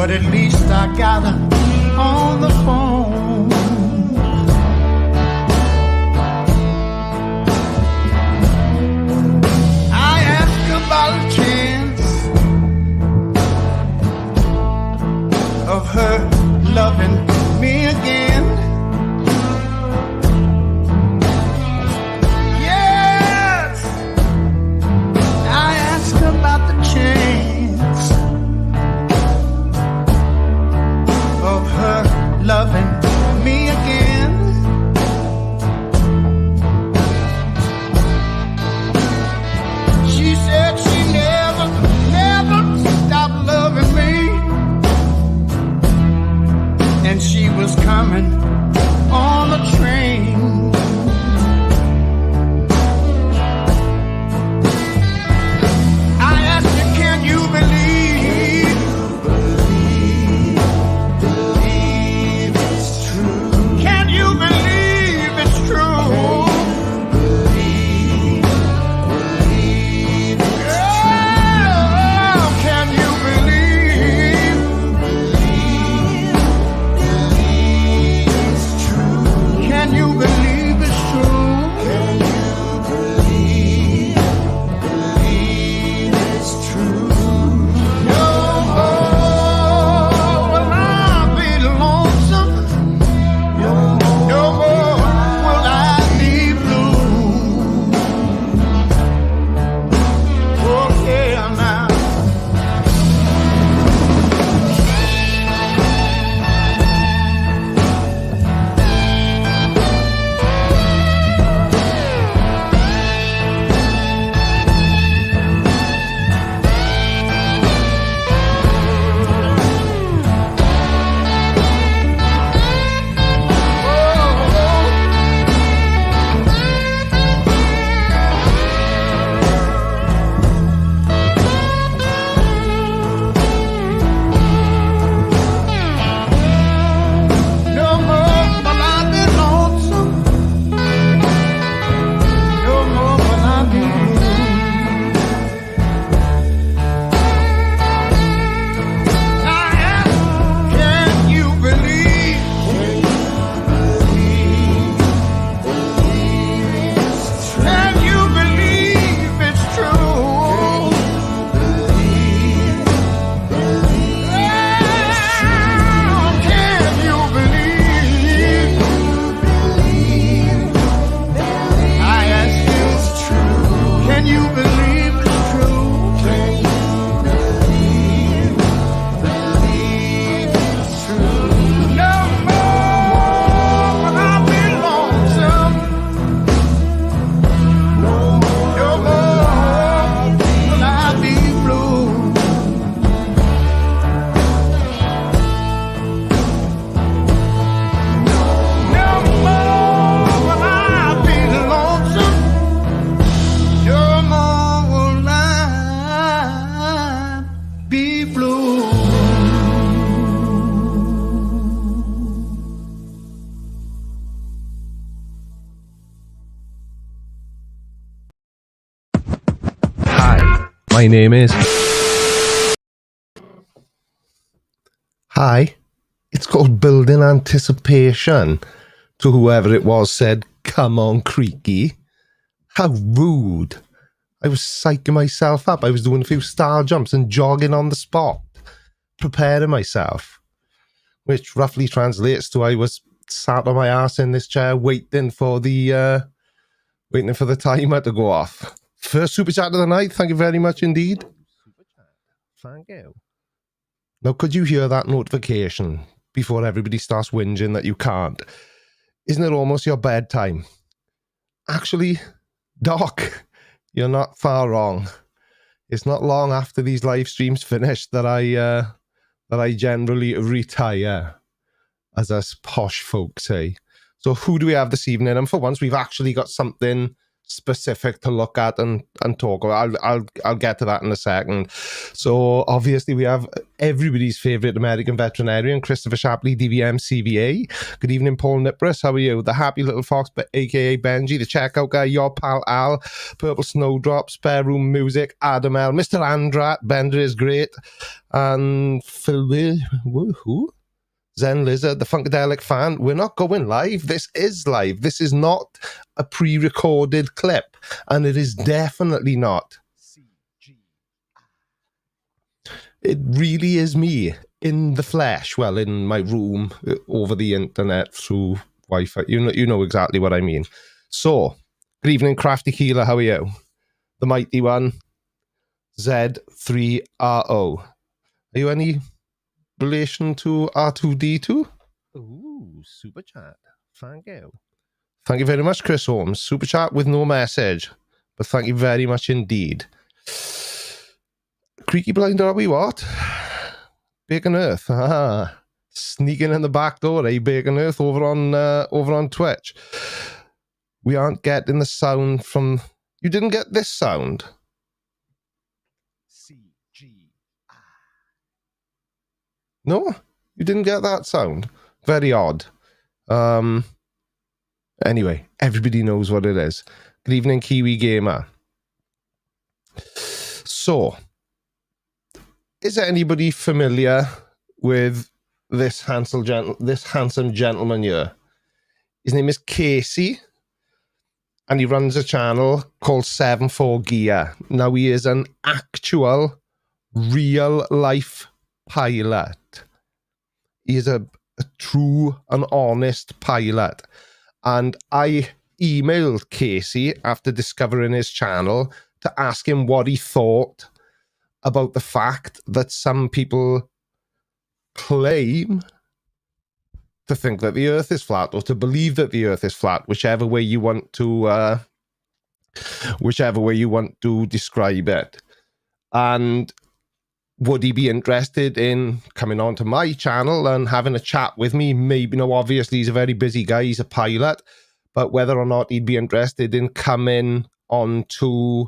but at least I got her on the phone. I asked about a chance of her loving me again. Yes, I asked about the chance of her loving me again. She said she never stopped loving me, and she was coming on the train. I asked her, can you believe it's true? Can you believe it's true? Oh, can you believe it's true? Can you believe it's true? Can you believe it's true? No more will I be lonesome. No more will I be blue. Oh yeah, now. No more will I be lonesome. No more will I be blue. I ask, can you believe it's true? Can you believe it's true? Oh, can you believe? I ask you, can you believe it's true? Can you believe it's true? No more will I be lonesome. No more will I be blue. No more will I be lonesome. No more will I be blue. Hi, my name is. Hi, it's called Building Anticipation. To whoever it was said, come on, Creaky. How rude. I was psyching myself up. I was doing a few star jumps and jogging on the spot, preparing myself, which roughly translates to I was sat on my ass in this chair waiting for the timer to go off. First super chat of the night. Thank you very much indeed. Thank you. Now, could you hear that notification before everybody starts whinging that you can't? Isn't it almost your bedtime? Actually, Doc, you're not far wrong. It's not long after these live streams finish that I generally retire, as us posh folk say. So who do we have this evening? And for once, we've actually got something specific to look at and talk about. I'll get to that in a second. So obviously we have everybody's favorite American veterinarian, Christopher Shapley, DVM CVA. Good evening, Paul Nipris. How are you? The happy little fox, aka Benji, the checkout guy, your pal Al, Purple Snowdrop, Spare Room Music, Adam L, Mr. Andrat, Bender is great, and Phil, who? Zen Lizard, the Funkadelic fan. We're not going live. This is live. This is not a pre-recorded clip, and it is definitely not. It really is me in the flesh. Well, in my room, over the internet, through Wi-Fi. You know exactly what I mean. So, good evening, Crafty Keeler. How are you? The mighty one, Z3RO. Are you any relation to R2D2? Ooh, super chat. Thank you. Thank you very much, Chris Holmes. Super chat with no message, but thank you very much indeed. Creaky Blinder, are we what? Bacon Earth. Ah, sneaking in the back door, eh? Bacon Earth over on Twitch. We aren't getting the sound from. You didn't get this sound. No, you didn't get that sound. Very odd. Anyway, everybody knows what it is. Good evening, Kiwi Gamer. So, is anybody familiar with this handsome gentleman here? His name is Casey, and he runs a channel called 74 Gear. Now, he is an actual, real-life pilot. He is a true and honest pilot. And I emailed Casey after discovering his channel to ask him what he thought about the fact that some people claim to think that the earth is flat, or to believe that the earth is flat, whichever way you want to describe it. And would he be interested in coming onto my channel and having a chat with me? Maybe, no, obviously he's a very busy guy, he's a pilot, but whether or not he'd be interested in coming onto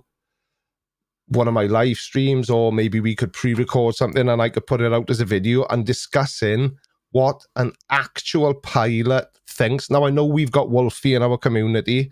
one of my live streams, or maybe we could pre-record something and I could put it out as a video and discussing what an actual pilot thinks. Now, I know we've got Wolfie in our community,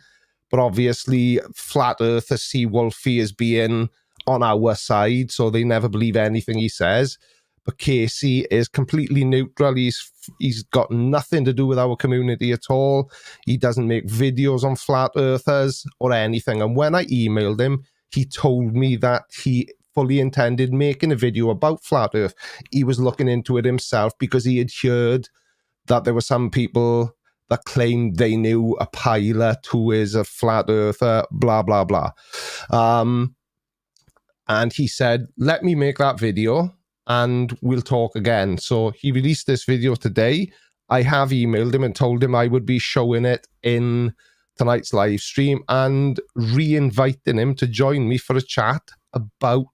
but obviously Flat Earthers see Wolfie as being on our side, so they never believe anything he says. But Casey is completely neutral. He's got nothing to do with our community at all. He doesn't make videos on Flat Earthers or anything. And when I emailed him, he told me that he fully intended making a video about Flat Earth. He was looking into it himself because he had heard that there were some people that claimed they knew a pilot who is a Flat Earther, blah, blah, blah. And he said, let me make that video and we'll talk again. So he released this video today. I have emailed him and told him I would be showing it in tonight's live stream and re-inviting him to join me for a chat about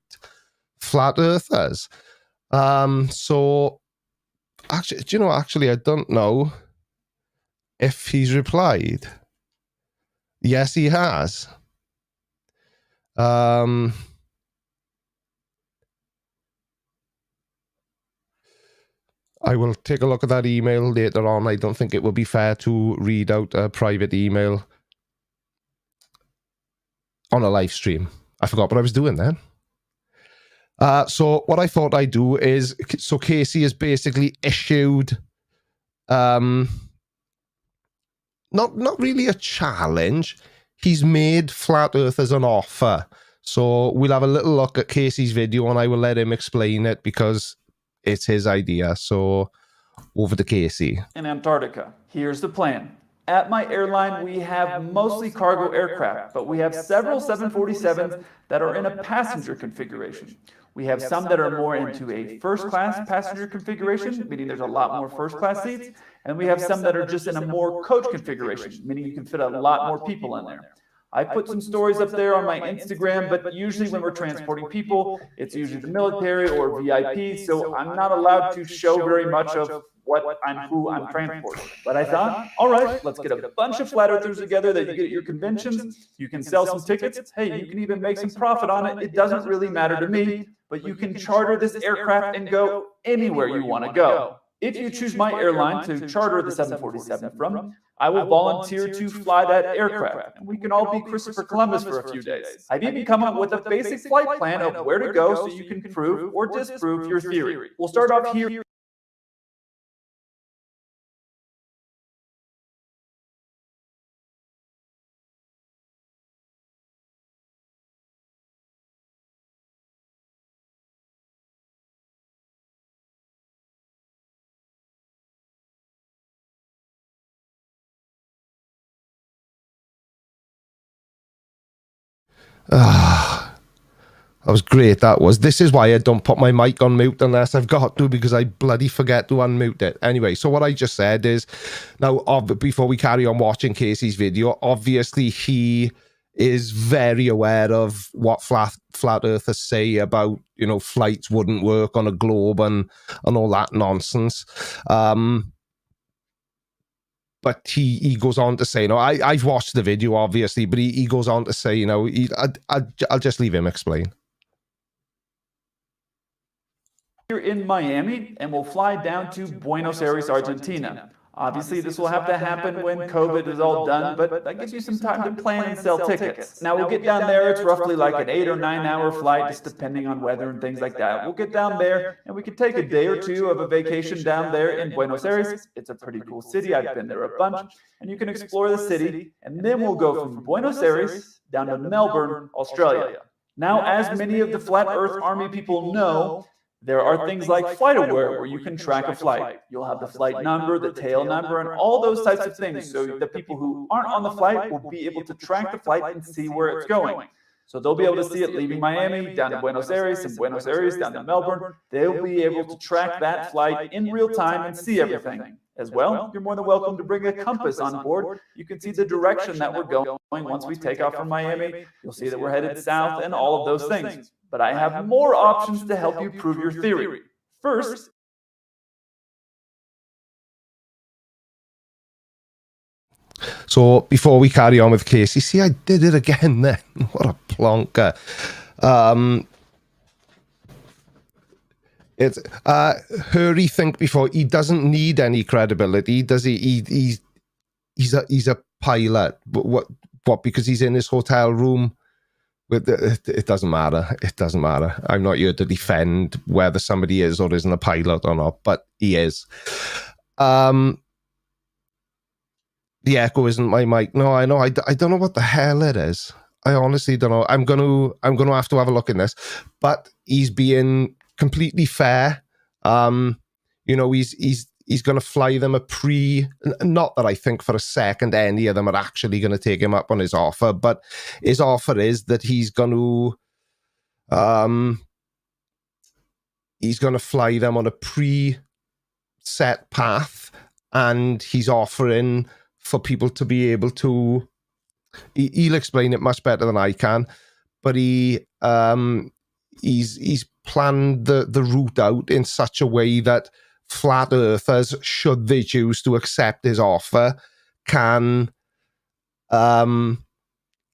Flat Earthers. So, actually, do you know, I don't know if he's replied. Yes, he has. I will take a look at that email later on. I don't think it would be fair to read out a private email on a live stream. I forgot what I was doing then. So what I thought I'd do is, so Casey has basically issued, not really a challenge. He's made Flat Earthers an offer. So we'll have a little look at Casey's video and I will let him explain it because it's his idea. So over to Casey. In Antarctica, here's the plan. At my airline, we have mostly cargo aircraft, but we have several 747s that are in a passenger configuration. We have some that are more into a first-class passenger configuration, meaning there's a lot more first-class seats, and we have some that are just in a more coach configuration, meaning you can fit a lot more people in there. I put some stories up there on my Instagram, but usually when we're transporting people, it's usually the military or VIP, so I'm not allowed to show very much of who I'm transporting. But I thought, all right, let's get a bunch of flat earthers together that you get at your conventions. You can sell some tickets. Hey, you can even make some profit on it. It doesn't really matter to me, but you can charter this aircraft and go anywhere you want to go. If you choose my airline to charter the 747 from, I will volunteer to fly that aircraft, and we can all be Christopher Columbus for a few days. I've even come up with a basic flight plan of where to go so you can prove or disprove your theory. We'll start off here. That was great, that was. This is why I don't put my mic on mute unless I've got to, because I bloody forget to unmute it. Anyway, so what I just said is, now, before we carry on watching Casey's video, obviously he is very aware of what flat earthers say about, you know, flights wouldn't work on a globe and all that nonsense. But he goes on to say, you know, I've watched the video, obviously, but he goes on to say, you know, I'll just leave him explain. Here in Miami, and we'll fly down to Buenos Aires, Argentina. Obviously, this will have to happen when COVID is all done, but that gives you some time to plan and sell tickets. Now, we'll get down there. It's roughly like an 8 or 9 hour flight, just depending on weather and things like that. We'll get down there, and we can take a day or two of a vacation down there in Buenos Aires. It's a pretty cool city. I've been there a bunch, and you can explore the city, and then we'll go from Buenos Aires down to Melbourne, Australia. Now, as many of the Flat Earth Army people know, there are things like FlightAware where you can track a flight. You'll have the flight number, the tail number, and all those types of things. So the people who aren't on the flight will be able to track the flight and see where it's going. So they'll be able to see it leaving Miami down to Buenos Aires, and Buenos Aires down to Melbourne. They'll be able to track that flight in real time and see everything. As well, you're more than welcome to bring a compass on board. You can see the direction that we're going once we take off from Miami. You'll see that we're headed south and all of those things. But I have more options to help you prove your theory. First, so before we carry on with Casey, see, I did it again then. What a plonker. It's Hurry think before, he doesn't need any credibility, does he? He's a pilot. But what because he's in his hotel room with it doesn't matter. It doesn't matter. I'm not here to defend whether somebody is or isn't a pilot or not, but he is. The echo isn't my mic. No, I know. I don't know what the hell it is. I honestly don't know. I'm gonna have to have a look in this. But he's being completely fair. You know, he's going to fly them a not that I think for a second any of them are actually going to take him up on his offer, but his offer is that he's going to fly them on a pre-set path, and he's offering for people to be able to, he'll explain it much better than I can, but he's planned the route out in such a way that flat earthers, should they choose to accept his offer, can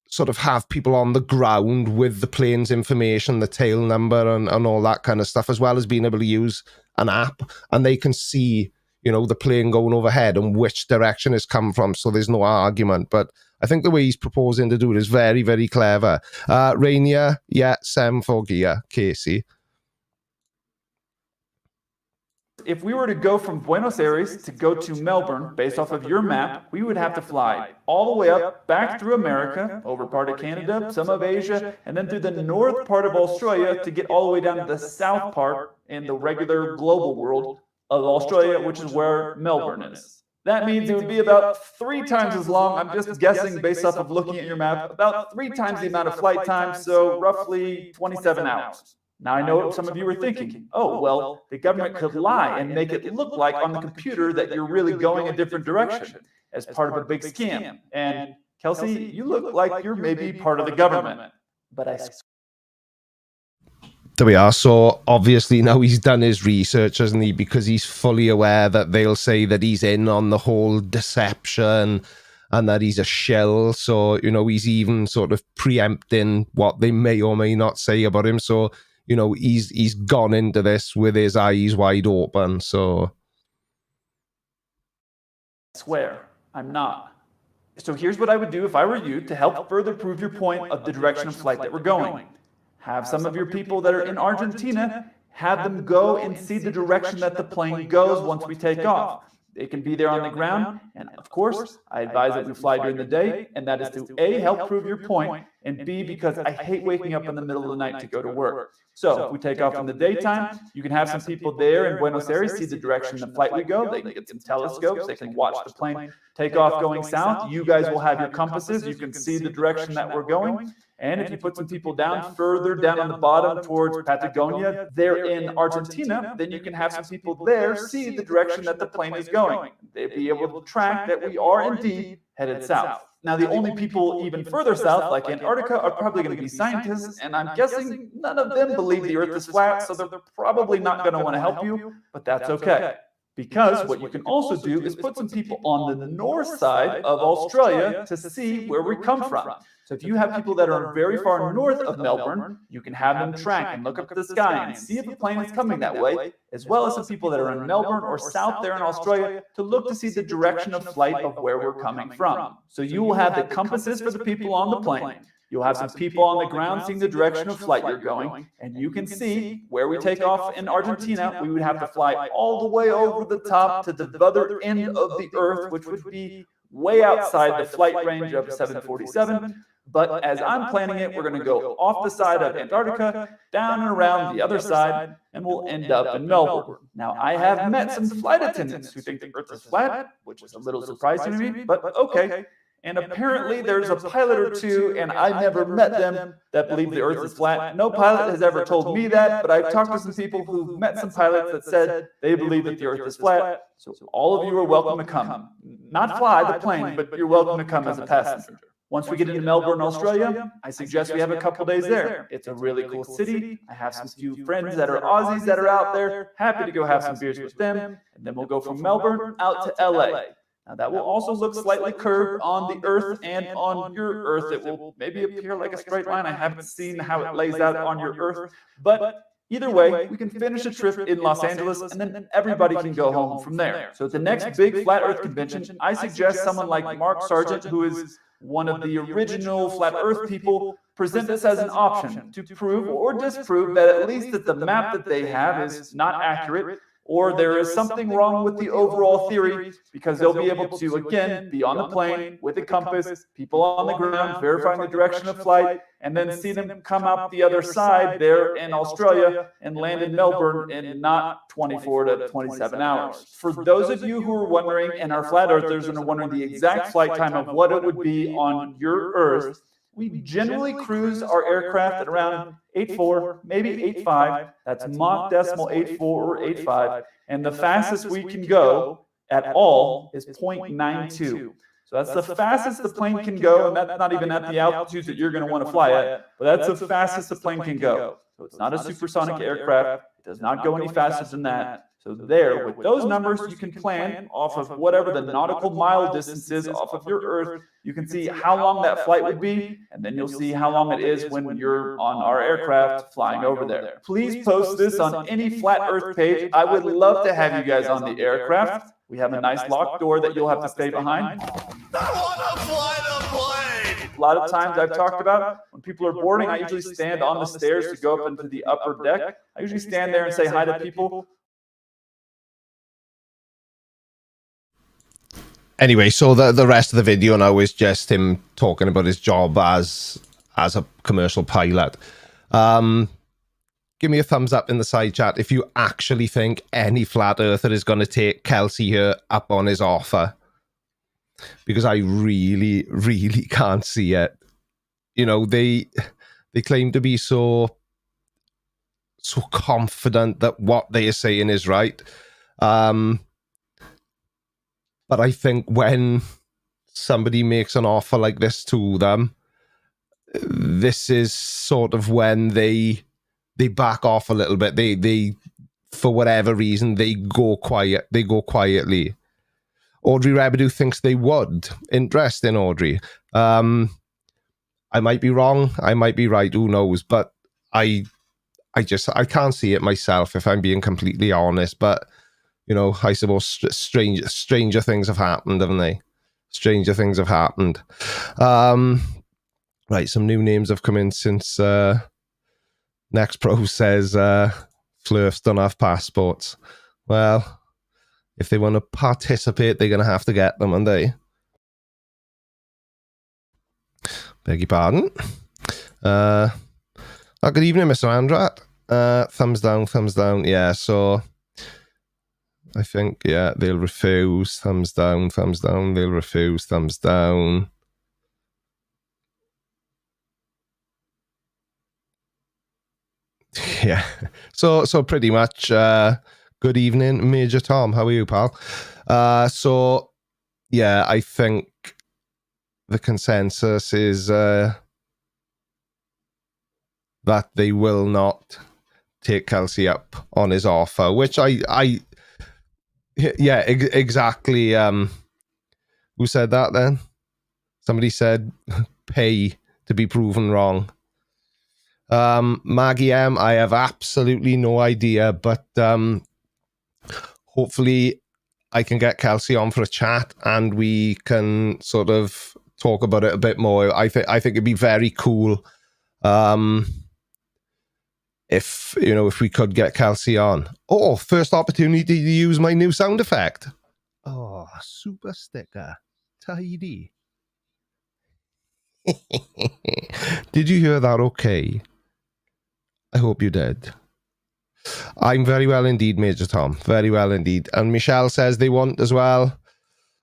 sort of have people on the ground with the plane's information, the tail number and all that kind of stuff, as well as being able to use an app, and they can see, you know, the plane going overhead and which direction it's come from, so there's no argument. But I think the way he's proposing to do it is very, very clever. Rainier, yeah, 7-4 gear, Casey. if we were to go from Buenos Aires to go to Melbourne, based off of your map, we would have to fly all the way up, back through America, over part of Canada, some of Asia, and then through the north part of Australia to get all the way down to the south part in the regular global world of Australia, which is where Melbourne is. That means it would be about 3 times as long. I'm just guessing based off of looking at your map, about 3 times the amount of flight time, so roughly 27 hours. Now, I know what some of you are thinking, oh, well, the government could lie and make it look like on the computer that you're really going a different direction as part of a big scam. And Kelsey, you look like you're maybe part of the government. But there we are. So obviously now he's done his research, hasn't he? Because he's fully aware that they'll say that he's in on the whole deception and that he's a shill. So, you know, he's even sort of preempting what they may or may not say about him. So, you know, he's gone into this with his eyes wide open. So I swear, I'm not. So here's what I would do if I were you to help further prove your point of the direction of flight that we're going. Have some of your people that are in Argentina, have them go and see the direction that the plane goes once we take off. They can be there on the ground, and of course, I advise that we fly during the day, and that is to A, help prove your point, and B, because I hate waking up in the middle of the night to go to work. So if we take off in the daytime, you can have some people there in Buenos Aires see the direction the flight we go. They can get some telescopes, they can watch the plane take off going south. You guys will have your compasses, you can see the direction that we're going. And if you put some people down further down on the bottom towards Patagonia, there in Argentina, then you can have some people there see the direction that the plane is going. They'll be able to track that we are indeed headed south. Now, the only people even further south, like Antarctica, are probably going to be scientists, and I'm guessing none of them believe the Earth is flat, so they're probably not going to want to help you, but that's okay. Because what you can also do is put some people on the north side of Australia to see where we come from. So if you have people that are very far north of Melbourne, you can have them track and look up at the sky and see if a plane is coming that way, as well as some people that are in Melbourne or south there in Australia to look to see the direction of flight of where we're coming from. So you will have the compasses for the people on the plane. You'll have some people on the ground seeing the direction of flight you're going, and you can see where we take off in Argentina. We would have to fly all the way over the top to the other end of the Earth, which would be way outside the flight range of 747. But as I'm planning it, we're going to go off the side of Antarctica, down and around the other side, and we'll end up in Melbourne. Now, I have met some flight attendants who think the Earth is flat, which is a little surprising to me, but okay. And apparently there's a pilot or two, and I never met them, that believe the Earth is flat. No pilot has ever told me that, but I've talked to some people who've met some pilots that said they believe that the Earth is flat. So all of you are welcome to come. Not fly the plane, but you're welcome to come as a passenger. Once we get into Melbourne, Australia, I suggest we have a couple days there. It's a really cool city. I have some few friends that are Aussies that are out there. Happy to go have some beers with them. And then we'll go from Melbourne out to LA. Now that will also look slightly curved on the Earth, and on your Earth it will maybe appear like a straight line. I haven't seen how it lays out on your Earth, but either way, we can finish a trip in Los Angeles, and then everybody can go home from there. So at the next big Flat Earth convention, I suggest someone like Mark Sargent, who is one of the original Flat Earth people, present this as an option to prove or disprove that at least that the map that they have is not accurate, or there is something wrong with the overall theory, because they'll be able to, again, be on the plane with a compass, people on the ground verifying the direction of flight, and then see them come out the other side there in Australia and land in Melbourne in not 24 to 27 hours. For those of you who are wondering, and are flat earthers and are wondering the exact flight time of what it would be on your Earth, we generally cruise our aircraft at around 8.4, maybe 8.5. That's Mach decimal 8.4 or 8.5. And the fastest we can go at all is 0.92. So that's the fastest the plane can go, and that's not even at the altitudes that you're going to want to fly at, but that's the fastest the plane can go. So it's not a supersonic aircraft. It does not go any faster than that. So there, with those numbers, you can plan off of whatever the nautical mile distance is off of your Earth. You can see how long that flight would be, and then you'll see how long it is when you're on our aircraft flying over there. Please post this on any Flat Earth page. I would love to have you guys on the aircraft. We have a nice locked door that you'll have to stay behind. I want to fly the plane! A lot of times I've talked about when people are boarding, I usually stand on the stairs to go up into the upper deck. I usually stand there and say hi to people. Anyway, so the rest of the video now is just him talking about his job as a commercial pilot. Give me a thumbs up in the side chat if you actually think any flat earther is going to take Kelsey here up on his offer. Because I really, really can't see it. You know, they claim to be so confident that what they are saying is right. But I think when somebody makes an offer like this to them, this is sort of when they back off a little bit. They for whatever reason, they go quiet. They go quietly. Audrey Rebedu thinks they would. Interesting, Audrey. I might be wrong. I might be right. Who knows? But I can't see it myself, if I'm being completely honest. But, you know, I suppose stranger things have happened, haven't they? Stranger things have happened. Right, some new names have come in since Next Pro says Flurfs don't have passports. Well, if they want to participate, they're going to have to get them, aren't they? Beg your pardon. Good evening, Mr. Andrat. Thumbs down. Yeah, so I think, yeah, they'll refuse. Thumbs down. They'll refuse. Thumbs down. Yeah, so pretty much, good evening, Major Tom. How are you, pal? So, yeah, I think the consensus is that they will not take Kelsey up on his offer, which yeah, exactly. Who said that then? Somebody said pay to be proven wrong. Maggie M, I have absolutely no idea, but hopefully I can get Kelsey on for a chat and we can sort of talk about it a bit more. I think it'd be very cool if we could get Kelsey on. Oh, first opportunity to use my new sound effect. Oh, super sticker. Tidy. Did you hear that okay? I hope you did. I'm very well indeed, Major Tom. Very well indeed. And Michelle says they want as well.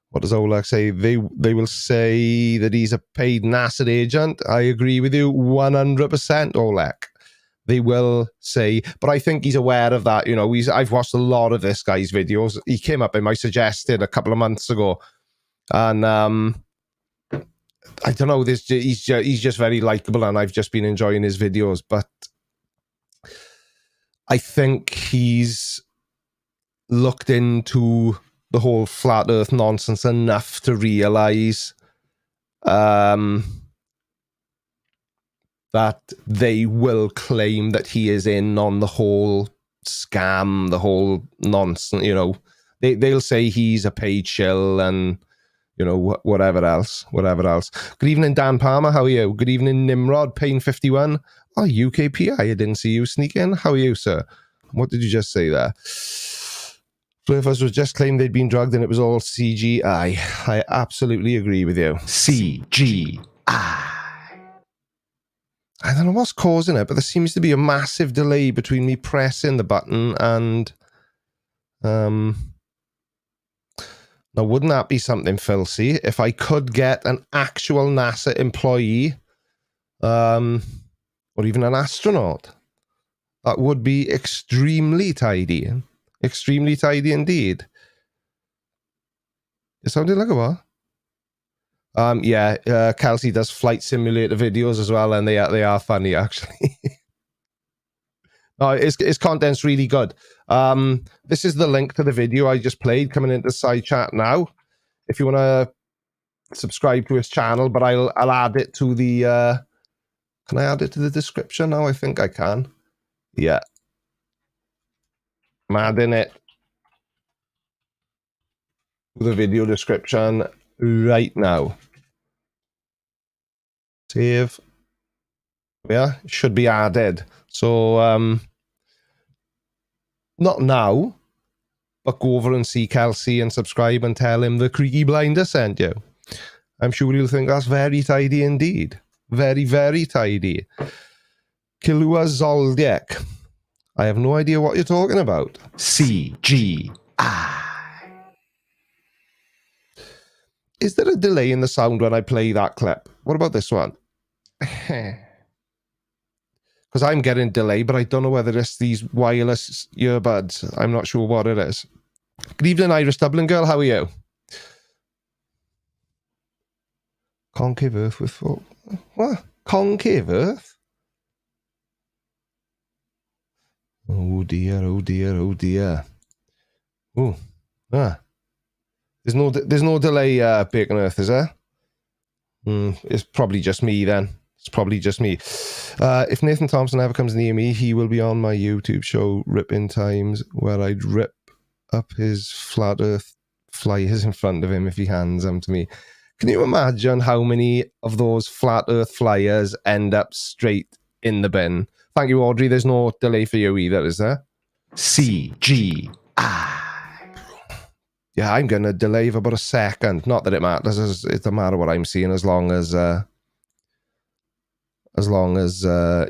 What does Oleg say? They will say that he's a paid NASA agent. I agree with you 100%, Oleg. They will say, but I think he's aware of that. You know, I've watched a lot of this guy's videos. He came up in my suggested a couple of months ago. And I don't know, he's just very likable and I've just been enjoying his videos. But I think he's looked into the whole flat earth nonsense enough to realize that they will claim that he is in on the whole scam, the whole nonsense. You know, they'll say he's a paid shill and, you know, whatever else. Good evening, Dan Palmer. How are you? Good evening, Nimrod, Pain 51. Oh, UKP, I didn't see you sneak in. How are you, sir? What did you just say there? Flurfers was just claimed they'd been drugged and it was all CGI. I absolutely agree with you. CGI. I don't know what's causing it, but there seems to be a massive delay between me pressing the button and... Now, wouldn't that be something filthy if I could get an actual NASA employee or even an astronaut? That would be extremely tidy. Extremely tidy indeed. It sounded like a what? Yeah, Kelsey does flight simulator videos as well, and they are funny, actually. No, his content's really good. This is the link to the video I just played coming into side chat now. If you want to subscribe to his channel, but I'll add it to the... can I add it to the description now? I think I can. Yeah. I'm adding it to the video description right now. Save. Yeah, should be added. So, not now, but go over and see Kelsey and subscribe and tell him the Creaky Blinder sent you. I'm sure he'll think that's very tidy indeed. Very, very tidy. Kilua Zoldyek. I have no idea what you're talking about. CGI. Is there a delay in the sound when I play that clip? What about this one? Because I'm getting delay, but I don't know whether it's these wireless earbuds. I'm not sure what it is. Good evening, Irish Dublin girl. How are you? Concave Earth with... What? Concave Earth? Oh dear, oh dear, oh dear. Oh, There's no delay, Bacon Earth, is there? It's probably just me then. It's probably just me. If Nathan Thompson ever comes near me, he will be on my YouTube show, Ripping Times, where I'd rip up his flat Earth flyers in front of him if he hands them to me. Can you imagine how many of those flat Earth flyers end up straight in the bin? Thank you, Audrey. There's no delay for you either, is there? CGI. Yeah, I'm going to delay for about a second. Not that it matters. It doesn't matter what I'm seeing as long as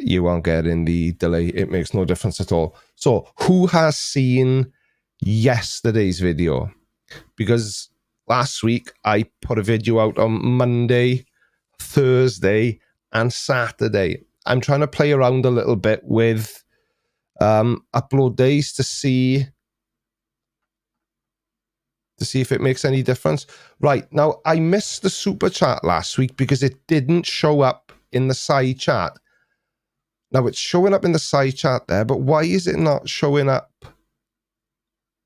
you aren't getting the delay. It makes no difference at all. So, who has seen yesterday's video? Because last week I put a video out on Monday, Thursday, and Saturday. I'm trying to play around a little bit with upload days to see if it makes any difference. Right, now I missed the super chat last week because it didn't show up in the side chat. Now it's showing up in the side chat there, but why is it not showing up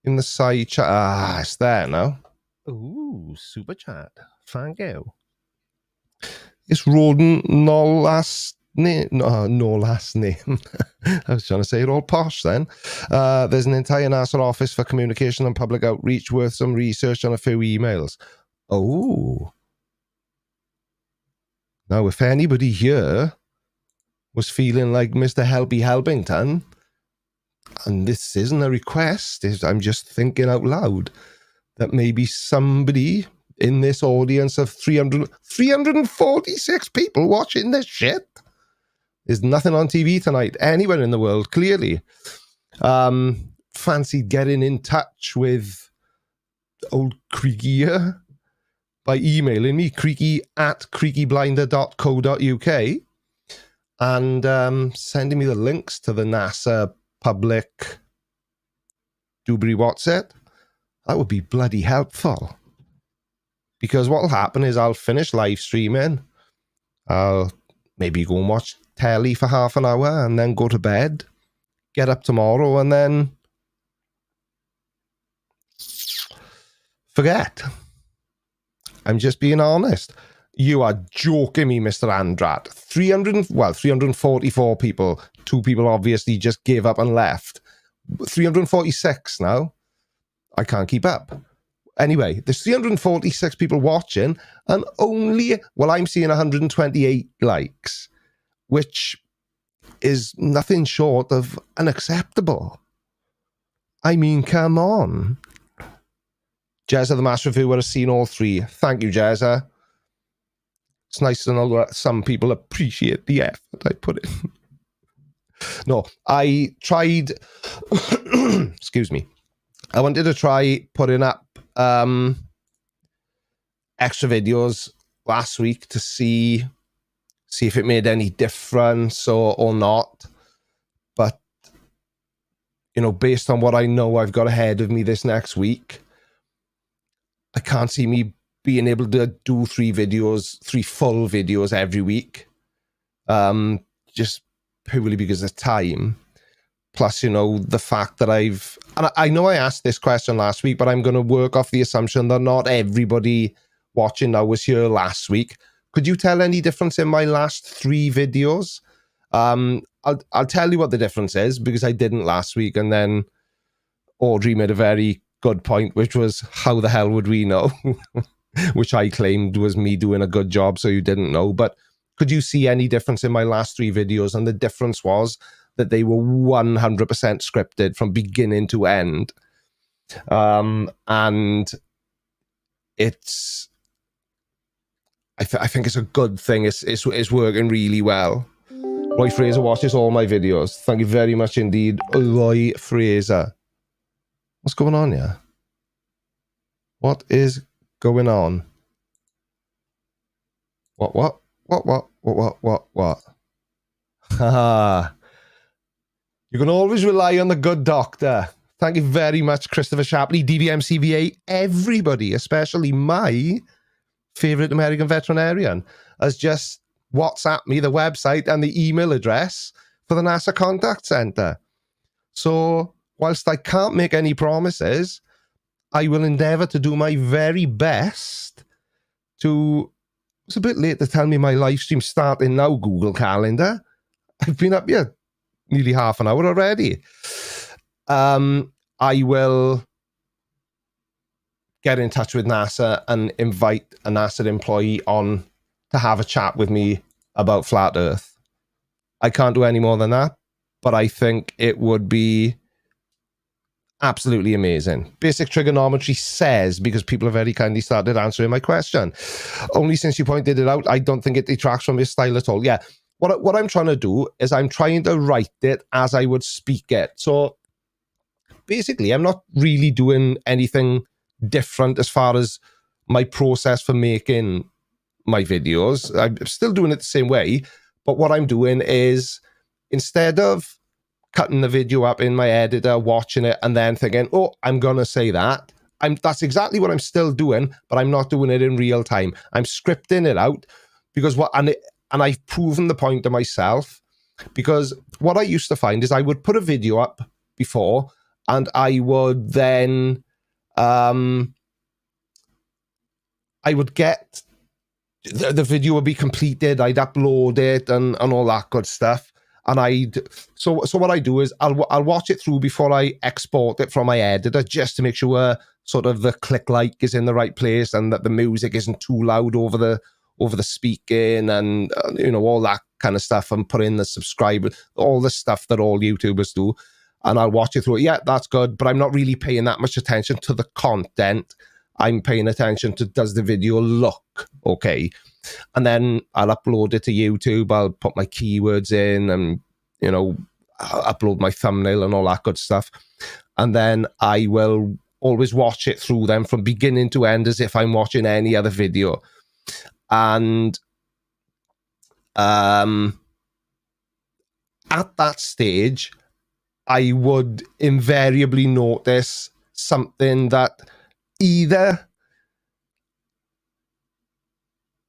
in the side chat? Ah, it's there now. Ooh, super chat. Thank you. It's Roden, no last name. No last name. I was trying to say it all posh then. There's an entire NASA office for communication and public outreach worth some research and a few emails. Oh. Now, if anybody here was feeling like Mr. Helpy Helpington, and this isn't a request, I'm just thinking out loud, that maybe somebody in this audience of 346 people watching this shit, there's nothing on TV tonight, anywhere in the world, clearly. Fancy getting in touch with old Creaky here by emailing me, creaky@creakyblinder.co.uk, and sending me the links to the NASA public Dewberry What's-It. That would be bloody helpful. Because what will happen is I'll finish live streaming. I'll maybe go and watch telly for half an hour and then go to bed. Get up tomorrow and then forget. I'm just being honest. You are joking me, Mr. Andrat. 344 people. 2 people obviously just gave up and left. 346 now. I can't keep up. Anyway, there's 346 people watching and only, well, I'm seeing 128 likes, which is nothing short of unacceptable. I mean, come on. Jezza, the Master Reviewer, has seen all 3. Thank you, Jezza. It's nice to know that some people appreciate the effort I put in. No, I tried... excuse me. I wanted to try putting up extra videos last week to see if it made any difference or not. But, you know, based on what I know I've got ahead of me this next week, I can't see me being able to do 3 full videos every week. Just purely because of time. Plus, you know, the fact that and I know I asked this question last week, but I'm going to work off the assumption that not everybody watching now was here last week. Could you tell any difference in my last 3 videos? I'll tell you what the difference is, because I didn't last week, and then Audrey made a very good point, which was, how the hell would we know? Which I claimed was me doing a good job, so you didn't know. But could you see any difference in my last 3 videos? And the difference was that they were 100% scripted from beginning to end. And it's... I think it's a good thing. It's working really well. Roy Fraser watches all my videos. Thank you very much indeed, Roy Fraser. What's going on here? What is going on? What? Haha. You can always rely on the good doctor. Thank you very much, Christopher Shapley, DVM CVA, everybody, especially my favourite American veterinarian has just WhatsApp me the website and the email address for the NASA Contact Centre. So whilst I can't make any promises, I will endeavour to do my very best to... It's a bit late to tell me my live stream's starting now, Google Calendar. I've been up here nearly half an hour already. I will get in touch with NASA and invite a NASA employee on to have a chat with me about flat Earth. I can't do any more than that, but I think it would be absolutely amazing. Basic Trigonometry says, because people have very kindly started answering my question, only since you pointed it out, I don't think it detracts from your style at all. Yeah, what I'm trying to do is I'm trying to write it as I would speak it. So basically, I'm not really doing anything different as far as my process for making my videos. I'm still doing it the same way, but what I'm doing is, instead of cutting the video up in my editor, watching it, and then thinking, oh, I'm going to say that, that's exactly what I'm still doing, but I'm not doing it in real time. I'm scripting it out, because and I've proven the point to myself, because what I used to find is I would put a video up before, and I would then I would get the video would be completed, I'd upload it and all that good stuff, and so what I do is I'll watch it through before I export it from my editor, just to make sure sort of the click like is in the right place and that the music isn't too loud over the speaking, and you know, all that kind of stuff, and put in the subscribe, all the stuff that all YouTubers do, and I'll watch it through. Yeah, that's good, but I'm not really paying that much attention to the content. I'm paying attention to, does the video look okay? And then I'll upload it to YouTube. I'll put my keywords in, and, you know, I'll upload my thumbnail and all that good stuff. And then I will always watch it through them from beginning to end as if I'm watching any other video. And at that stage, I would invariably notice something that either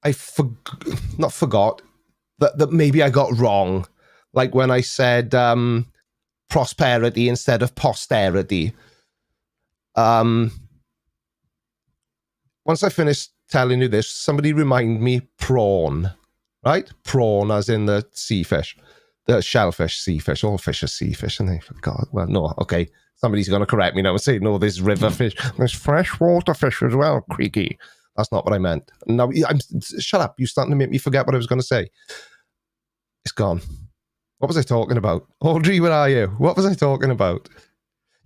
I not forgot, that maybe I got wrong. Like when I said prosperity instead of posterity. Once I finished telling you this, somebody remind me prawn, right? Prawn as in the sea fish. The shellfish, sea fish, all fish are sea fish, and they forgot. Well, no, okay. Somebody's going to correct me now and say, no, there's river fish. There's freshwater fish as well, Creaky. That's not what I meant. No, shut up. You're starting to make me forget what I was going to say. It's gone. What was I talking about? Audrey, where are you? What was I talking about?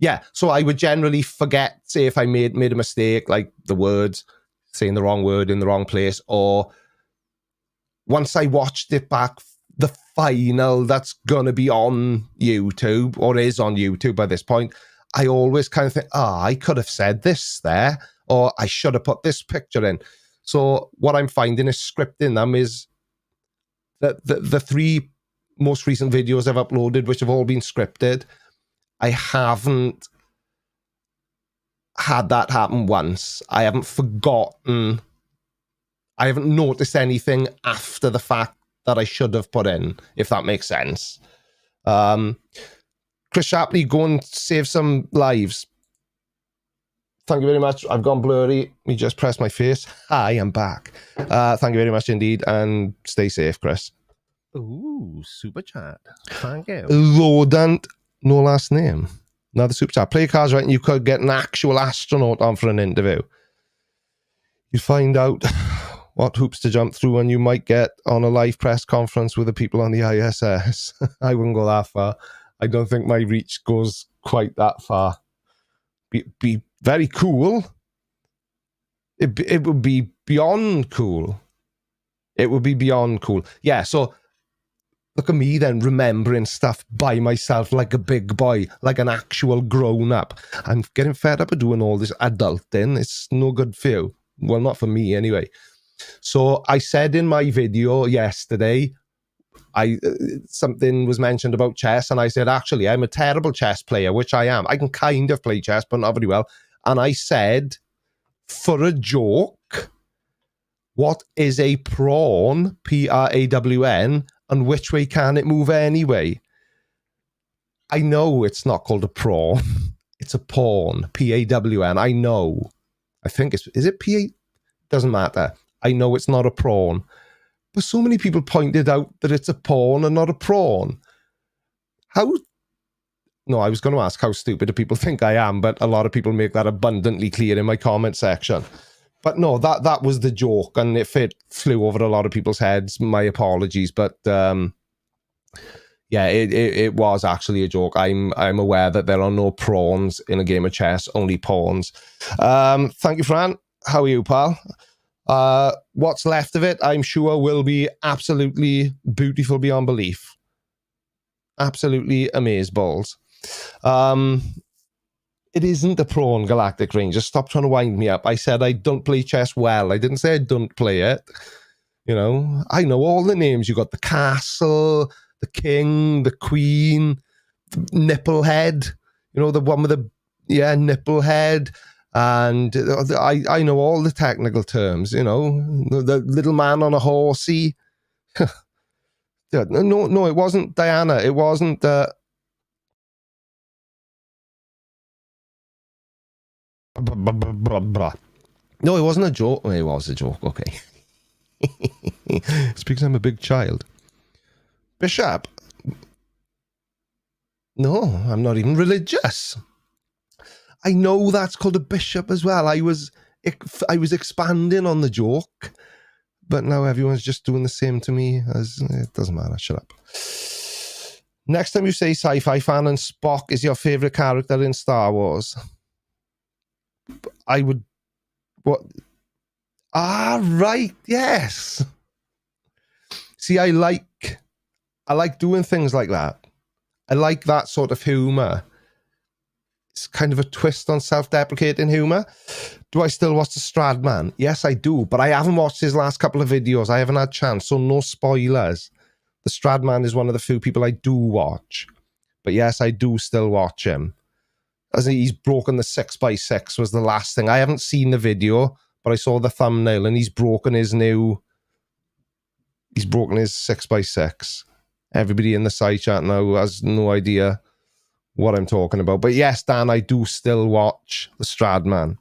Yeah, so I would generally forget, say, if I made a mistake, like the words, saying the wrong word in the wrong place, or once I watched it back, the final that's going to be on YouTube, or is on YouTube by this point, I always kind of think, I could have said this there, or I should have put this picture in. So what I'm finding is scripting them is that the three most recent videos I've uploaded, which have all been scripted, I haven't had that happen once. I haven't forgotten. I haven't noticed anything after the fact that I should have put in, if that makes sense. Chris Shapley, go and save some lives. Thank you very much. I've gone blurry. Me just press my face. Hi, I'm back. Thank you very much indeed, and stay safe, Chris. Ooh, super chat. Thank you. Rodent, no last name. Another super chat. Play cards right, and you could get an actual astronaut on for an interview. You find out what hoops to jump through, and you might get on a live press conference with the people on the ISS. I wouldn't go that far. I don't think my reach goes quite that far. Be very cool. It would be beyond cool. It would be beyond cool. Yeah, so look at me then, remembering stuff by myself like a big boy, like an actual grown-up. I'm getting fed up of doing all this adulting. It's no good for you. Well, not for me anyway. So I said in my video yesterday, something was mentioned about chess, and I said, actually, I'm a terrible chess player, which I am. I can kind of play chess, but not very well. And I said, for a joke, what is a prawn, P-R-A-W-N, and which way can it move anyway? I know it's not called a prawn. It's a pawn, P-A-W-N. I know. I think is it P-A? Doesn't matter. I know it's not a prawn. But so many people pointed out that it's a pawn and not a prawn. How? No, I was going to ask how stupid do people think I am, but a lot of people make that abundantly clear in my comment section. But no, that was the joke, and if it flew over a lot of people's heads, my apologies. But yeah, it was actually a joke. I'm aware that there are no prawns in a game of chess, only pawns. Thank you, Fran. How are you, pal? What's left of it, I'm sure, will be absolutely beautiful beyond belief. Absolutely amazeballs. It isn't a prawn, Galactic Ranger. Stop trying to wind me up. I said I don't play chess well. I didn't say I don't play it. You know, I know all the names. You got the castle, the king, the queen, the nipplehead. You know, the one with the, yeah, nipplehead. And I know all the technical terms, you know, the little man on a horsey. No, it wasn't Diana. It wasn't... No, it wasn't a joke. It was a joke, okay. It's because I'm a big child. Bishop. No, I'm not even religious. I know that's called a bishop as well. I was expanding on the joke, but now everyone's just doing the same to me. As it doesn't matter. Shut up. Next time you say sci-fi fan and Spock is your favorite character in Star Wars, I would... What? Ah, right. Yes. See, I like doing things like that. I like that sort of humor. It's kind of a twist on self-deprecating humor. Do I still watch the Stradman? Yes, I do, but I haven't watched his last couple of videos. I haven't had a chance, so no spoilers. The Stradman is one of the few people I do watch. But yes, I do still watch him. As he's broken the 6x6 was the last thing. I haven't seen the video, but I saw the thumbnail, and he's broken his 6x6. Everybody in the side chat now has no idea what I'm talking about. But yes, Dan, I do still watch the Stradman.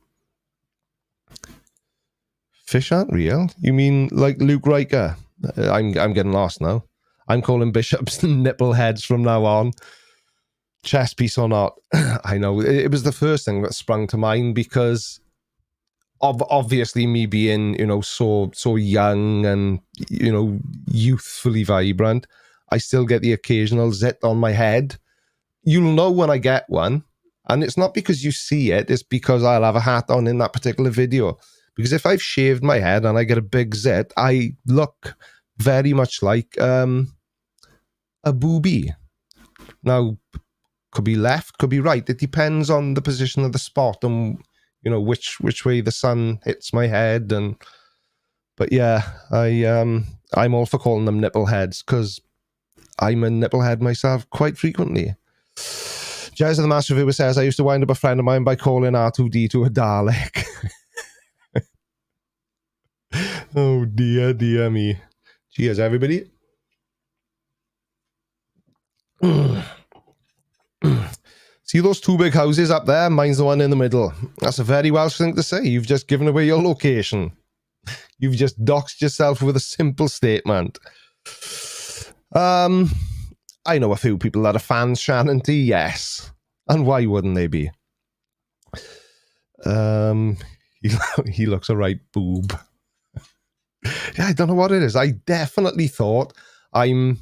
Fish aren't real? You mean like Luke Riker? I'm getting lost now. I'm calling bishops nipple heads from now on. Chess piece or not. I know. It was the first thing that sprung to mind because obviously me being, you know, so young and, you know, youthfully vibrant, I still get the occasional zit on my head. You'll know when I get one, and it's not because you see it, it's because I'll have a hat on in that particular video. Because if I've shaved my head and I get a big zit, I look very much like a boobie. Now, could be left, could be right. It depends on the position of the spot and, you know, which way the sun hits my head. But yeah, I'm all for calling them nipple heads because I'm a nipple head myself quite frequently. Jazz of the Master Viewer says, I used to wind up a friend of mine by calling R2D2 a Dalek. Oh dear me. Cheers, everybody. See those two big houses up there? Mine's the one in the middle. That's a very Welsh thing to say. You've just given away your location. You've just doxed yourself with a simple statement. I know a few people that are fans, Shannon T, yes. And why wouldn't they be? He looks a right boob. Yeah, I don't know what it is. I definitely thought I'm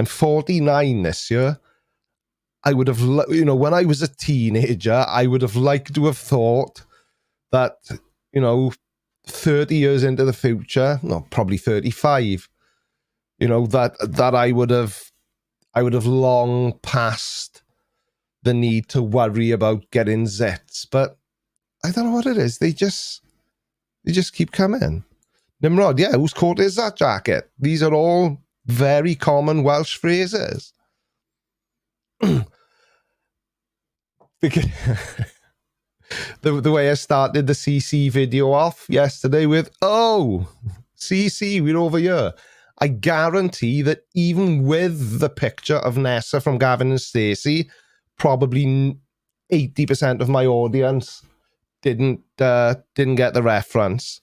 49 this year. I would have, you know, when I was a teenager, I would have liked to have thought that, you know, 30 years into the future, no, probably 35, you know, that I would have long passed the need to worry about getting zits. But I don't know what it is. They just keep coming. Nimrod, yeah, whose coat is that jacket? These are all very common Welsh phrases. Because the way I started the CC video off yesterday with, oh, See, we're over here. I guarantee that even with the picture of Nessa from Gavin and Stacey, probably 80% of my audience didn't get the reference.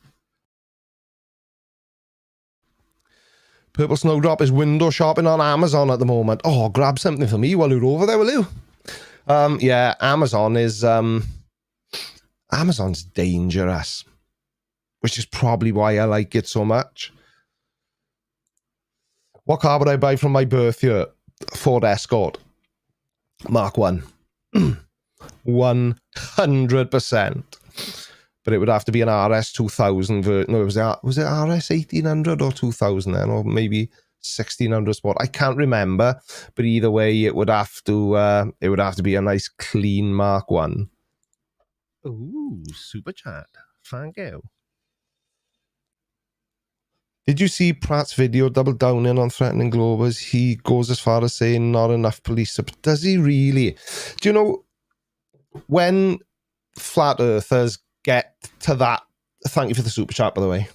Purple Snowdrop is window shopping on Amazon at the moment. Oh, grab something for me while you're over there, will you? Yeah, Amazon is Amazon's dangerous, which is probably why I like it so much. What car would I buy from my birth year? Ford Escort Mark 1. 100%. But it would have to be an RS 2000. No, was it RS 1800 or 2000 then, or maybe 1600 Sport? I can't remember. But either way, it would have to be a nice clean Mark 1. Ooh, super chat. Thank you. Did you see Pratt's video double down in on threatening Globers? He goes as far as saying not enough police. Does he really? Do you know, when flat earthers get to that, thank you for the super chat, by the way.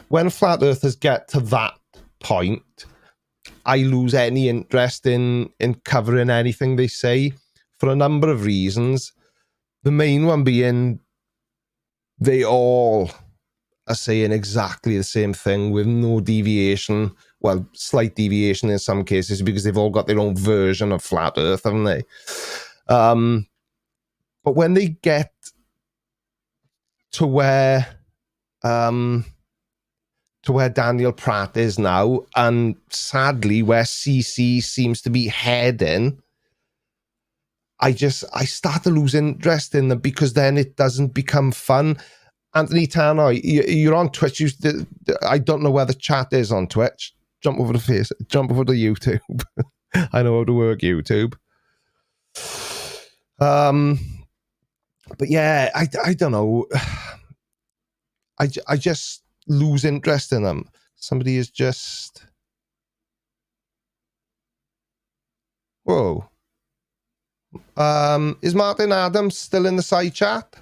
When flat earthers get to that point, I lose any interest in covering anything they say for a number of reasons. The main one being they all are saying exactly the same thing with no deviation. Well, slight deviation in some cases because they've all got their own version of flat earth, haven't they? But when they get to where Daniel Pratt is now, and sadly where CC seems to be heading, I start to lose interest in them because then it doesn't become fun. Anthony Tanner, you're on Twitch. I don't know where the chat is on Twitch. Jump over to YouTube. I know how to work YouTube. But yeah, I don't know. I just lose interest in them. Somebody is just... Whoa. Is Martin Adams still in the side chat?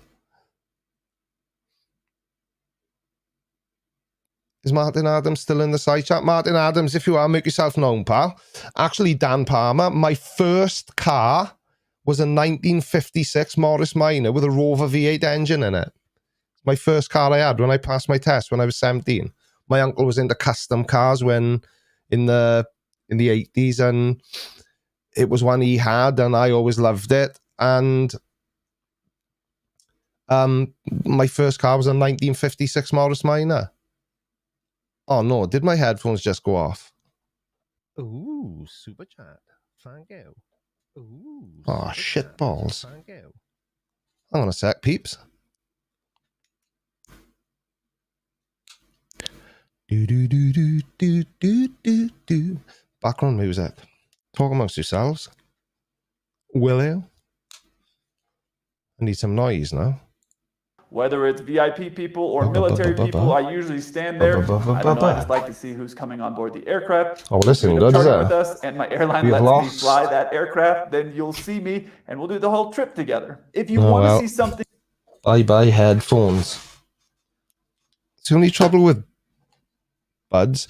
Is Martin Adams still in the side chat? Martin Adams, if you are, make yourself known, pal. Actually, Dan Palmer, my first car was a 1956 Morris Minor with a Rover V8 engine in it. My first car I had when I passed my test when I was 17. My uncle was into custom cars when in the 80s, and it was one he had, and I always loved it. And my first car was a 1956 Morris Minor. Oh no, did my headphones just go off? Ooh, super chat. Thank you. Ooh. Oh, shit balls. Thank you. Hang on a sec, peeps. Do. Background music. Talk amongst yourselves. Will you? I need some noise now. Whether it's VIP people or military people, I usually stand there. I don't know, I just like to see who's coming on board the aircraft. Oh, listen, If you're good, is chartered it? with us and my airline We've lets lost. me fly that aircraft, then you'll see me and we'll do the whole trip together. If you want to see something... Bye headphones. It's the only trouble with buds.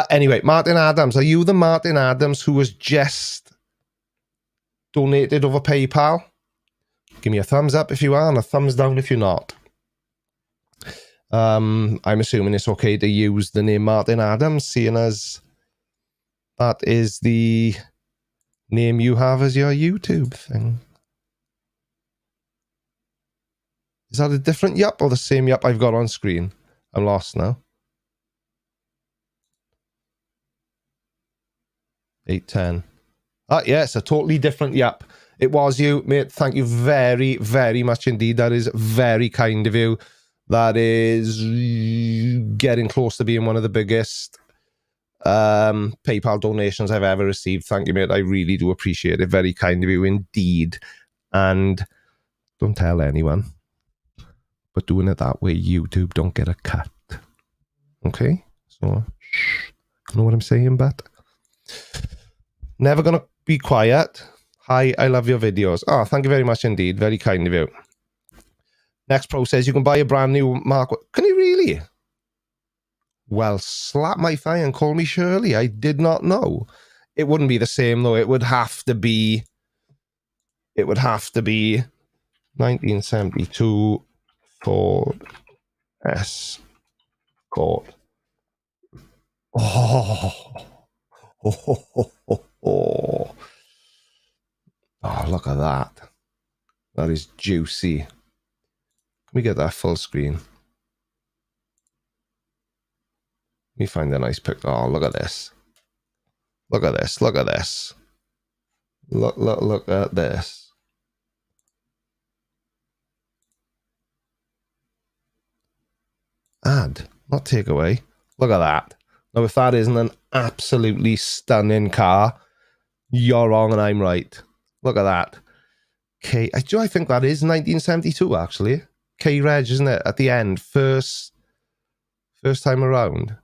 Anyway, Martin Adams. Are you the Martin Adams who was just donated over PayPal? Give me a thumbs up if you are and a thumbs down if you're not. I'm assuming it's okay to use the name Martin Adams, seeing as that is the name you have as your YouTube thing. Is that a different yup or the same yup I've got on screen? I'm lost now. 810. Yeah, it's a totally different yup. It was you, mate. Thank you very, very much indeed. That is very kind of you. That is getting close to being one of the biggest PayPal donations I've ever received. Thank you, mate. I really do appreciate it. Very kind of you indeed. And don't tell anyone. But doing it that way, YouTube don't get a cut. Okay? So, shh. You know what I'm saying, but never gonna be quiet. Hi, I love your videos. Oh, thank you very much indeed. Very kind of you. Next Pro says you can buy a brand new Mark. Can you really? Well, slap my thigh and call me Shirley. I did not know. It wouldn't be the same though. It would have to be 1972 Ford Escort. Oh, oh, look at that. That is juicy. Can we get that full screen? Let me find a nice picture. Oh, look at this. Look at this. Look at this. Look at this. Add, not take away. Look at that. Now, if that isn't an absolutely stunning car, you're wrong and I'm right. Look at that. I think that is 1972, actually. K-Reg, isn't it? At the end. First time around.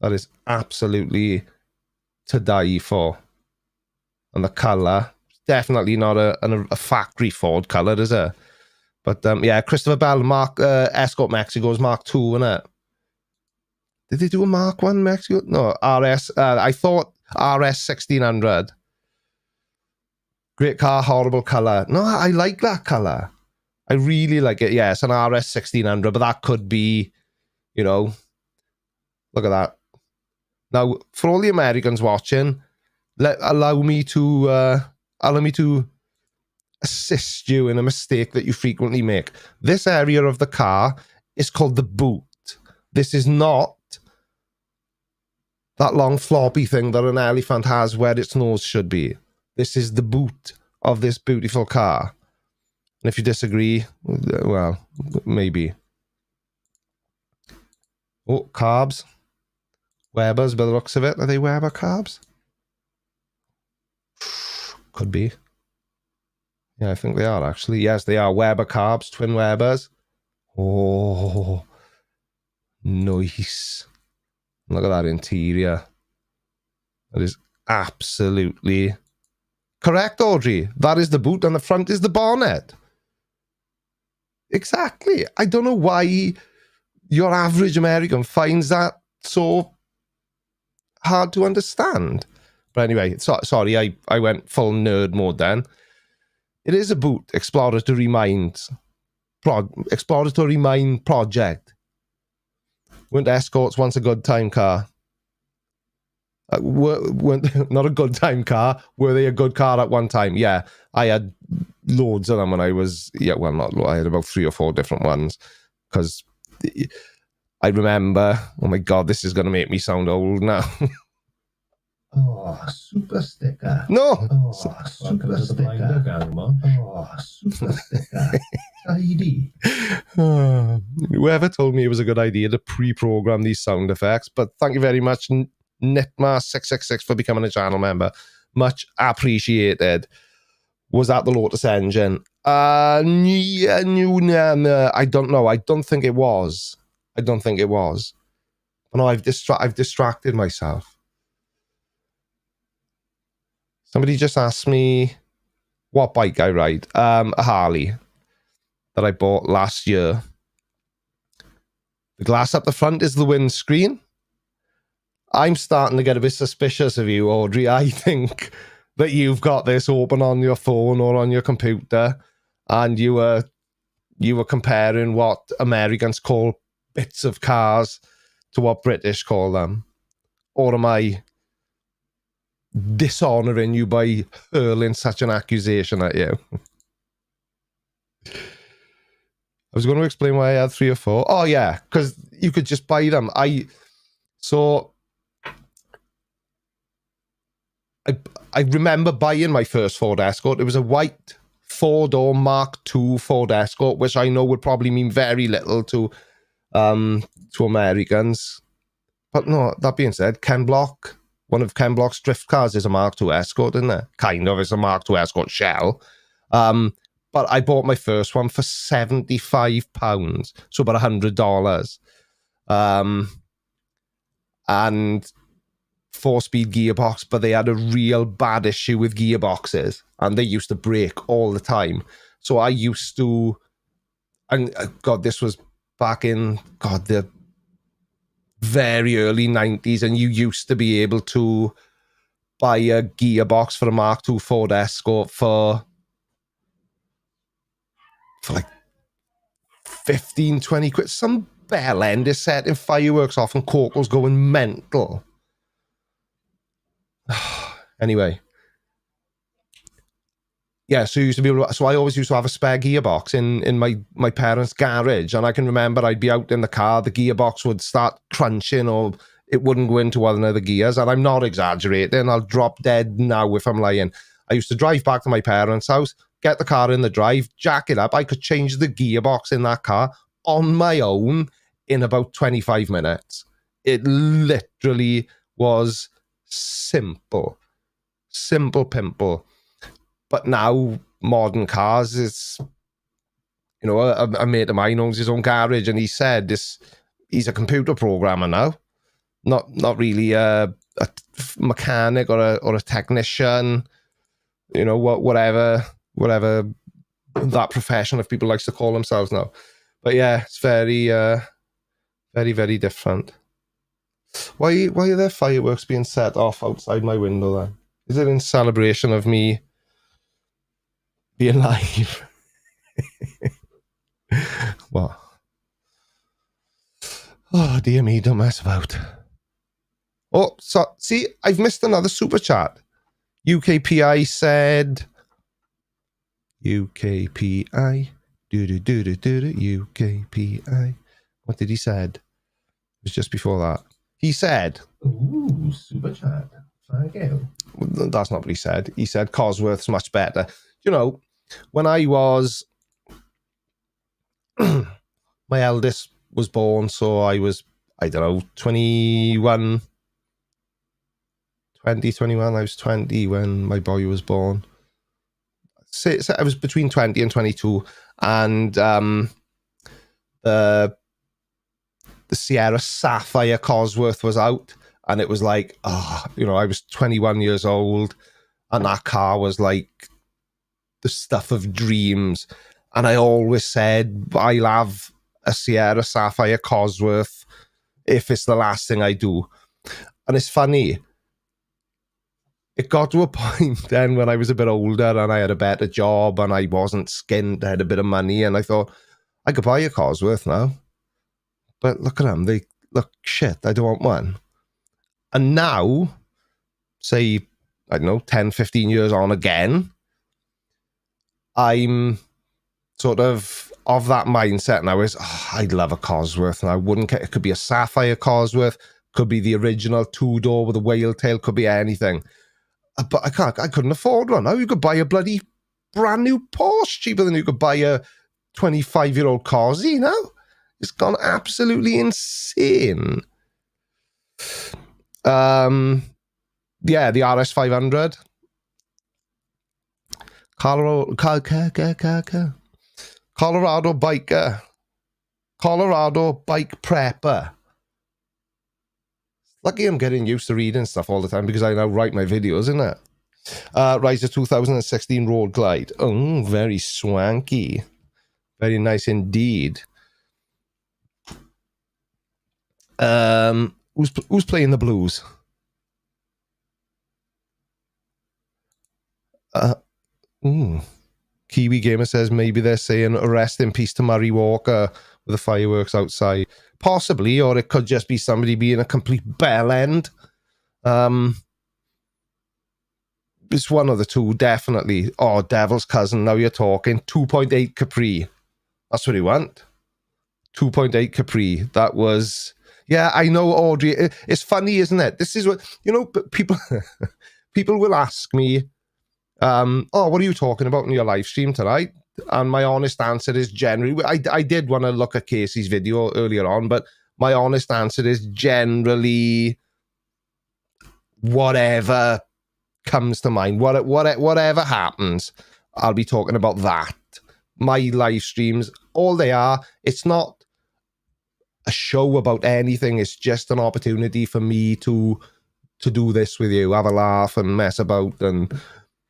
That is absolutely to die for. And the colour, definitely not a factory Ford colour, is it? But yeah, Christopher Bell, Escort Mexico's Mark II, isn't it? Did they do a Mark 1 Mexico? No, RS. I thought RS 1600. Great car, horrible colour. No, I like that colour. I really like it. Yeah, it's an RS 1600, but that could be, you know, look at that. Now, for all the Americans watching, allow me to assist you in a mistake that you frequently make. This area of the car is called the boot. This is not that long floppy thing that an elephant has where its nose should be. This is the boot of this beautiful car. And if you disagree, well, maybe. Oh, carbs. Webers, by the looks of it. Are they Weber carbs? Could be. Yeah, I think they are, actually. Yes, they are Weber carbs, twin Webers. Oh, nice. Look at that interior. That is absolutely correct, Audrey. That is the boot and the front is the bonnet. Exactly. I don't know why your average American finds that so hard to understand. But anyway, sorry, I went full nerd mode then. It is a boot, exploratory mind project. Weren't Escorts once a good time car? Weren't not a good time car. Were they a good car at one time? Yeah, I had loads of them when I was, yeah, well, not loads. I had about 3 or 4 different ones because I remember, oh my God, this is going to make me sound old now. Oh, super sticker. No. Oh, super sticker. Oh, super sticker. Tidy. Whoever told me it was a good idea to pre-program these sound effects, but thank you very much, Nitma666, for becoming a channel member. Much appreciated. Was that the Lotus engine? I don't know. I don't think it was. No, I've distracted myself. Somebody just asked me what bike I ride. A Harley that I bought last year. The glass up the front is the windscreen. I'm starting to get a bit suspicious of you, Audrey. I think that you've got this open on your phone or on your computer, and you were comparing what Americans call bits of cars to what British call them. Or am I dishonoring you by hurling such an accusation at you? I was going to explain why I had 3 or 4. Oh yeah, because you could just buy them. I remember buying my first Ford Escort. It was a white 4-door Mark II Ford Escort, which I know would probably mean very little to Americans. But no, that being said, Ken Block, one of Ken Block's drift cars, is a Mark II Escort, isn't it? Kind of. It's a Mark II Escort shell. But I bought my first one for £75, so about $100. And 4-speed gearbox, but they had a real bad issue with gearboxes, and they used to break all the time. So I used to, and God, this was back in, God, the very early 90s, and you used to be able to buy a gearbox for a Mark II Ford Escort for like 15, 20 quid. Some bell end is setting fireworks off and Coco's going mental. Anyway. Yeah, so I always used to have a spare gearbox in my parents' garage, and I can remember I'd be out in the car, the gearbox would start crunching or it wouldn't go into one of the gears, and I'm not exaggerating, I'll drop dead now if I'm lying. I used to drive back to my parents' house, get the car in the drive, jack it up, I could change the gearbox in that car on my own in about 25 minutes. It literally was simple pimple. But now, modern cars, it's, you know, a mate of mine owns his own garage, and he said he's a computer programmer now, not really a mechanic or a technician, you know, whatever that profession of people likes to call themselves now. But yeah, it's very, very, very different. Why are there fireworks being set off outside my window then? Is it in celebration of me being live? What? Oh, dear me, don't mess about. Oh, so, see, I've missed another super chat. UKPI said... UKPI. UKPI. What did he said? It was just before that. He said... Ooh, super chat. Thank you. That's not what he said. He said Cosworth's much better. You know, when I was... my eldest was born, so I was, I don't know, 21. I was 20 when my boy was born. So I was between 20 and 22, and the Sierra Sapphire Cosworth was out, and it was like, you know, I was 21 years old, and that car was like the stuff of dreams. And I always said, I'll have a Sierra Sapphire Cosworth if it's the last thing I do. And it's funny, it got to a point then when I was a bit older and I had a better job and I wasn't skint, I had a bit of money, and I thought, I could buy a Cosworth now. But look at them, they look shit, I don't want one. And now, say, I don't know, 10, 15 years on again, I'm sort of that mindset now is, I'd love a Cosworth, and I wouldn't care. It could be a Sapphire Cosworth, could be the original two-door with a whale tail, could be anything. But I couldn't afford one. Now you could buy a bloody brand new Porsche cheaper than you could buy a 25-year-old Cosy now. It's gone absolutely insane. Yeah, the RS500. Colorado biker. Colorado bike prepper. Lucky I'm getting used to reading stuff all the time because I now write my videos, isn't it? Rides a 2016 Road Glide. Oh, very swanky. Very nice indeed. Who's playing the blues? Kiwi Gamer says maybe they're saying rest in peace to Murray Walker with the fireworks outside. Possibly, or it could just be somebody being a complete bell end. It's one of the two, definitely. Oh, Devil's Cousin, now you're talking. 2.8 Capri. That's what he want. 2.8 Capri. That was... Yeah, I know, Audrey. It's funny, isn't it? This is what... You know, people people will ask me, oh, what are you talking about in your live stream tonight? And my honest answer is generally... I did want to look at Casey's video earlier on, but my honest answer is generally whatever comes to mind. Whatever happens, I'll be talking about that. My live streams, all they are, it's not a show about anything. It's just an opportunity for me to do this with you, have a laugh and mess about and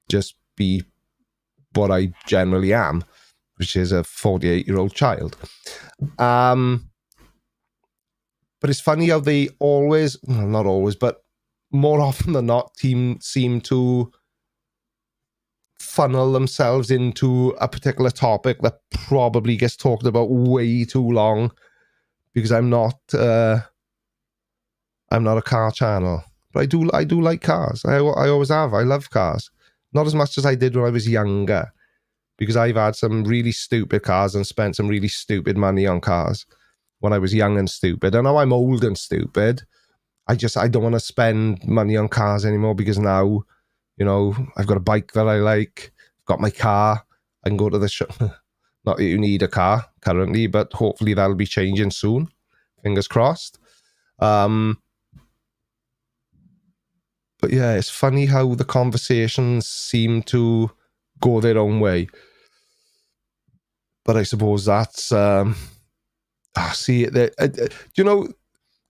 just be what I generally am, which is a 48-year-old child. But it's funny how they always, well, not always, but more often than not, seem to funnel themselves into a particular topic that probably gets talked about way too long, because I'm not a car channel. But I do like cars. I always have. I love cars. Not as much as I did when I was younger, because I've had some really stupid cars and spent some really stupid money on cars when I was young and stupid. And now I'm old and stupid. I don't want to spend money on cars anymore, because now, you know, I've got a bike that I like, I've got my car, I can go to the shop. Not that you need a car currently, but hopefully that'll be changing soon. Fingers crossed. But yeah, it's funny how the conversations seem to go their own way. But I suppose that's you know,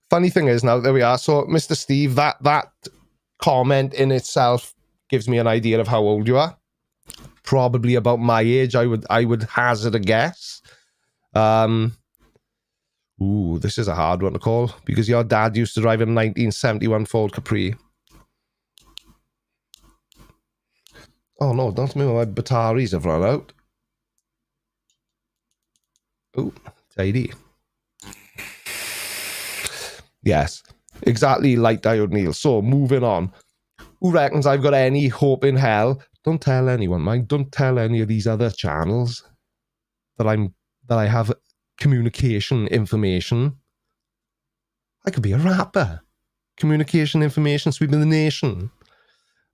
funny thing is, now there we are. So Mr. Steve, that comment in itself gives me an idea of how old you are. Probably about my age, I would hazard a guess. Ooh, this is a hard one to call, because your dad used to drive a 1971 Ford Capri. Oh no, don't move, my batteries have run out. Oh, tidy. Yes, exactly like Diode Neil. So, moving on. Who reckons I've got any hope in hell? Don't tell anyone, mind. Don't tell any of these other channels that I have communication information. I could be a rapper. Communication information sweeping the nation.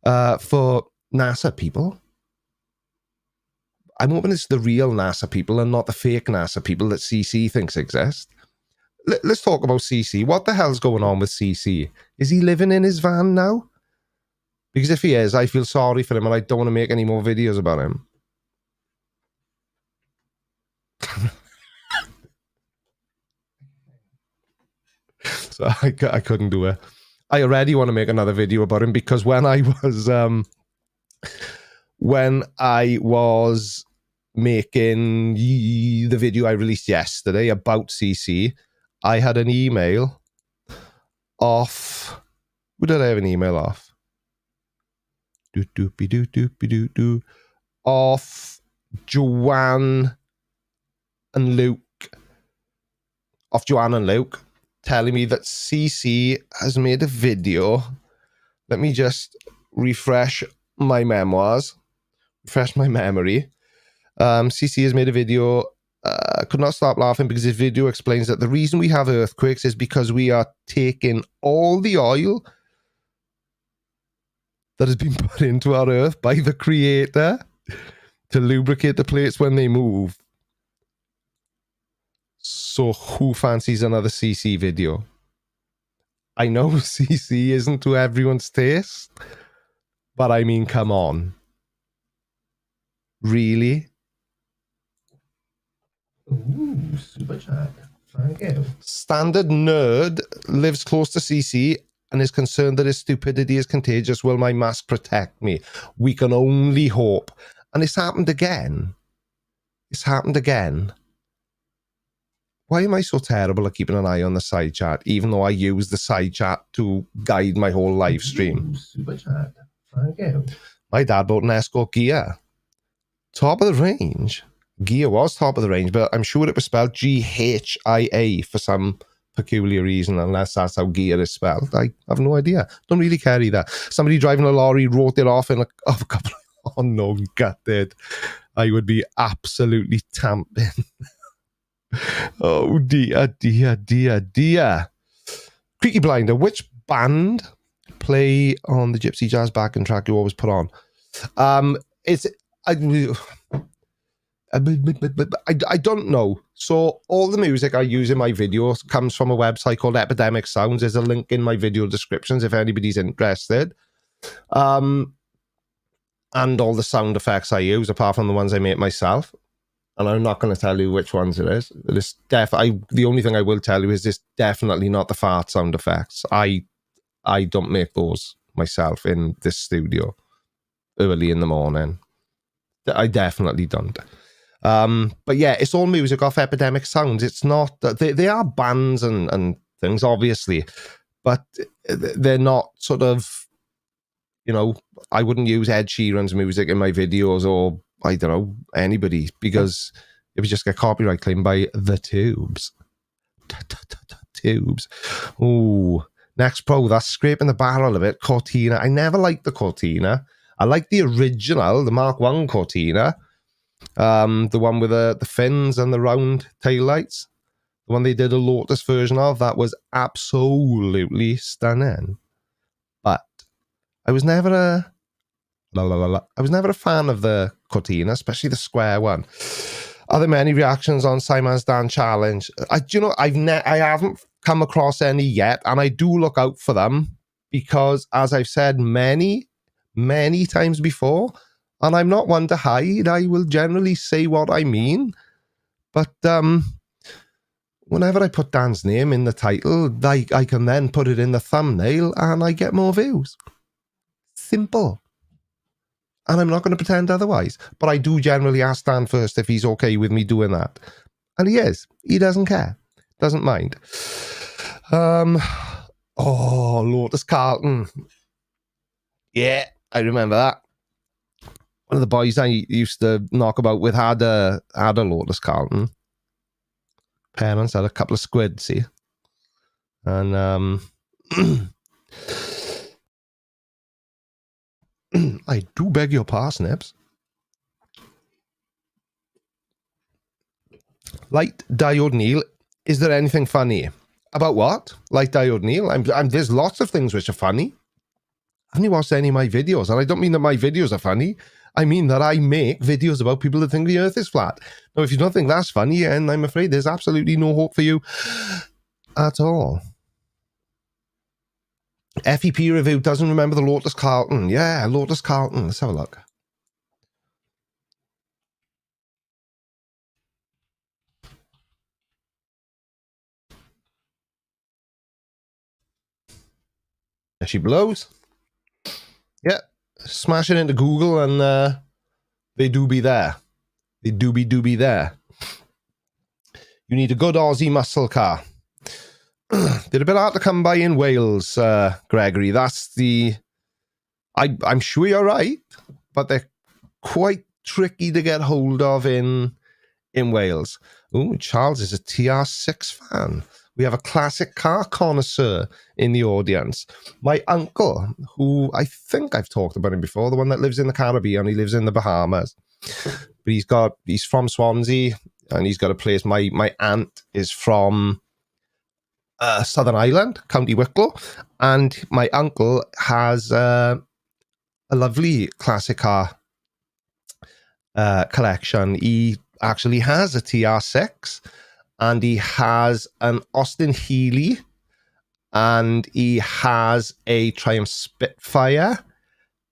For NASA people. I'm hoping it's the real NASA people and not the fake NASA people that CC thinks exist. Let's talk about CC. What the hell's going on with CC? Is he living in his van now? Because if he is, I feel sorry for him and I don't want to make any more videos about him. So I couldn't do it. I already want to make another video about him, because when I was making the video I released yesterday about CC, I had an email off. Who did I have an email off? Off Joanne and Luke. Off Joanne and Luke, telling me that CC has made a video. Let me just refresh my memoirs. Refresh my memory. CC has made a video. Could not stop laughing because his video explains that the reason we have earthquakes is because we are taking all the oil that has been put into our earth by the creator to lubricate the plates when they move. So who fancies another CC video? I know CC isn't to everyone's taste, but I mean, come on. Really? Ooh, super chat. Thank you. Standard nerd lives close to CC and is concerned that his stupidity is contagious. Will my mask protect me? We can only hope. And it's happened again. It's happened again. Why am I so terrible at keeping an eye on the side chat, even though I use the side chat to guide my whole live stream? Ooh, super chat. Thank you. My dad bought an Escort Gear. Top of the range. Gear was top of the range, but I'm sure it was spelled G-H-I-A for some peculiar reason, unless that's how gear is spelled. I have no idea. Don't really care either. Somebody driving a lorry wrote it off in a couple of... Oh no, gutted. I would be absolutely tamping. Oh dear, dear, dear, dear. Creaky Blinder, which band play on the Gypsy Jazz backing track you always put on? I don't know. So all the music I use in my videos comes from a website called Epidemic Sounds. There's a link in my video descriptions if anybody's interested. And all the sound effects I use, apart from the ones I make myself. And I'm not going to tell you which ones it is. The only thing I will tell you is it's definitely not the fart sound effects. I don't make those myself in this studio early in the morning. I definitely don't. But yeah, it's all music off Epidemic Sounds. It's not... They are bands and things, obviously, but they're not sort of, you know, I wouldn't use Ed Sheeran's music in my videos, or I don't know, anybody, because it would just get copyright claimed by the Tubes. Tubes. Ooh. Next Pro, that's scraping the barrel a bit. Cortina. I never liked the Cortina. I like the original, the Mark 1 Cortina. The one with the fins and the round tail lights. The one they did a Lotus version of, that was absolutely stunning. But I was never a fan of the Cortina, especially the square one. Are there many reactions on Simon's Dan challenge? I haven't come across any yet, and I do look out for them because, as I've said many times before, and I'm not one to hide, I will generally say what I mean. But whenever I put Dan's name in the title, I can then put it in the thumbnail and I get more views. Simple. And I'm not going to pretend otherwise. But I do generally ask Dan first if he's okay with me doing that. And he is. He doesn't care. Doesn't mind. Oh, Lotus Carlton. Yeah, I remember that. One of the boys I used to knock about with had a Lotus Carlton. Parents had a couple of squid, see? And I do beg your parsnips. Light Diode Neil, is there anything funny? About what? Light Diode Neil? There's lots of things which are funny. Haven't you watched any of my videos? And I don't mean that my videos are funny. I mean that I make videos about people that think the earth is flat. Now, if you don't think that's funny, and I'm afraid there's absolutely no hope for you at all. FEP review doesn't remember the Lotus Carlton. Yeah, Lotus Carlton. Let's have a look. There she blows. Yeah, smash it into Google and they do be there. They do be there. You need a good Aussie muscle car. They're a bit hard to come by in Wales, Gregory. That's the... I'm sure you're right, but they're quite tricky to get hold of in Wales. Oh, Charles is a TR6 fan. We have a classic car connoisseur in the audience. My uncle, who I think I've talked about him before, the one that lives in the Caribbean, he lives in the Bahamas. But he's from Swansea, and he's got a place. My aunt is from Southern Ireland, County Wicklow, and my uncle has a lovely classic car collection. He actually has a TR6, and he has an Austin Healey, and he has a Triumph Spitfire,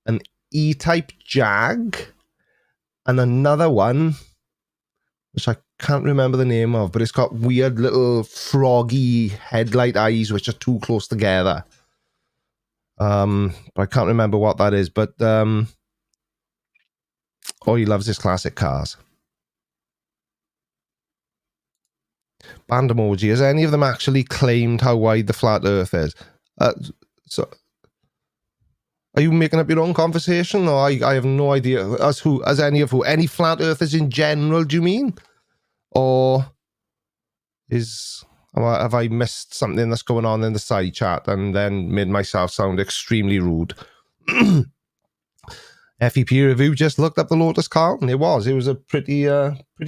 an E-Type Jag, and another one, which I can't remember the name of, but it's got weird little froggy headlight eyes, which are too close together. But I can't remember what that is, but oh, he loves his classic cars. Band emoji. Has any of them actually claimed how wide the flat earth is? So are you making up your own conversation, or I have no idea as any of who? Any flat earthers in general, do you mean? Or have I missed something that's going on in the side chat and then made myself sound extremely rude? FEP review just looked up the Lotus Carlton. It was a pretty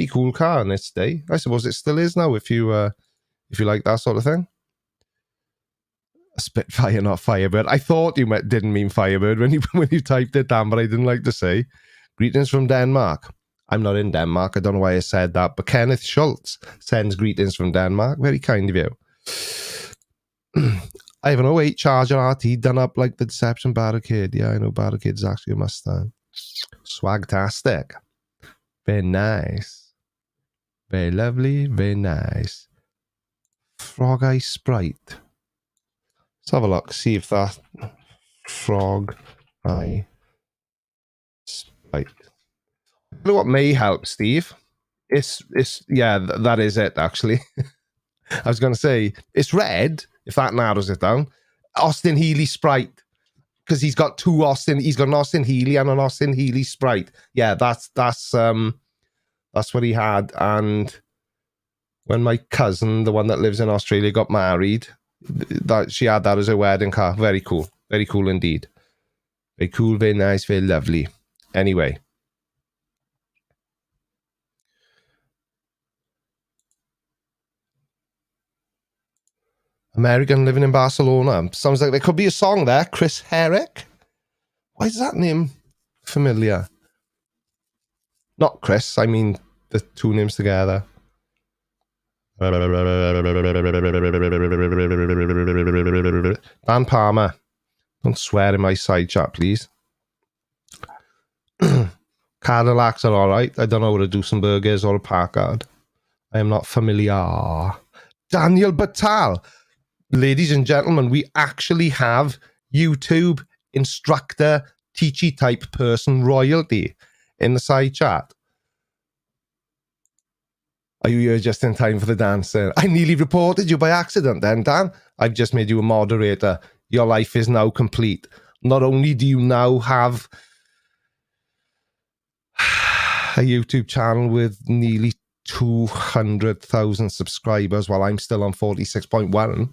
cool car in its day. I suppose it still is now if you like that sort of thing. A Spitfire, not Firebird. I thought you didn't mean Firebird when you typed it down, but I didn't like to say. Greetings from Denmark. I'm not in Denmark. I don't know why I said that, but Kenneth Schultz sends greetings from Denmark. Very kind of you. I have an 08 Charger RT done up like the Deception Barricade. Yeah, I know Barricade's actually a Mustang. Swagtastic. Very nice. Very lovely. Very nice. Frog Eye Sprite. Let's have a look. See if that Frog Eye Sprite. You know what may help, Steve? It's yeah, that is it, actually. I was going to say, it's red, if that narrows it down. Austin Healey Sprite. Because he's got an Austin Healey and an Austin Healey Sprite. Yeah, that's what he had. And when my cousin, the one that lives in Australia, got married, she had that as her wedding car. Very cool. Very cool indeed. Very cool, very nice, very lovely. Anyway. American living in Barcelona. Sounds like there could be a song there. Chris Herrick. Why is that name familiar? Not Chris. I mean the two names together. Dan Palmer. Don't swear in my side chat, please. Cadillacs are alright. I don't know what a Duesenberg is or a Packard. I am not familiar. Daniel Batal. Ladies and gentlemen, we actually have YouTube instructor, teachy type person royalty in the side chat. Are you here just in time for the dancing? I nearly reported you by accident then, Dan. I've just made you a moderator. Your life is now complete. Not only do you now have a YouTube channel with nearly 200,000 subscribers while I'm still on 46.1,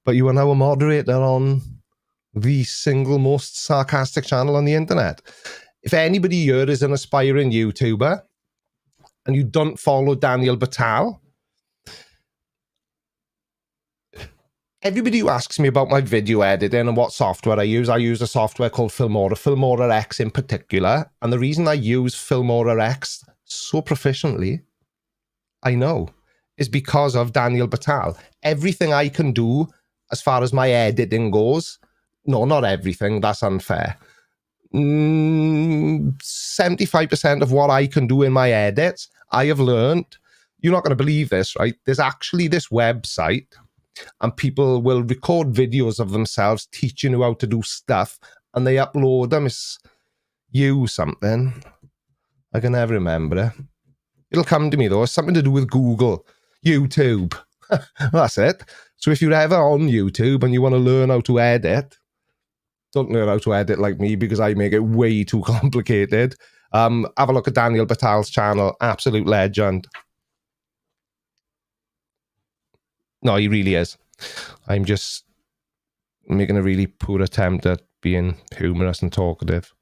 but you are now a moderator on the single most sarcastic channel on the internet. If anybody here is an aspiring YouTuber and you don't follow Daniel Batal, everybody who asks me about my video editing and what software I use a software called Filmora, Filmora X in particular. And the reason I use Filmora X so proficiently, I know, is because of Daniel Batal. Everything I can do as far as my editing goes, no, not everything, that's unfair. 75% of what I can do in my edits, I have learned. You're not going to believe this, right? There's actually this website, and people will record videos of themselves teaching you how to do stuff, and they upload them. It's something. I can never remember it. It'll come to me, though. It's something to do with Google. YouTube. That's it. So if you're ever on YouTube and you want to learn how to edit, don't learn how to edit like me because I make it way too complicated. Have a look at Daniel Batal's channel. Absolute legend. No, he really is. I'm just making a really poor attempt at being humorous and talkative,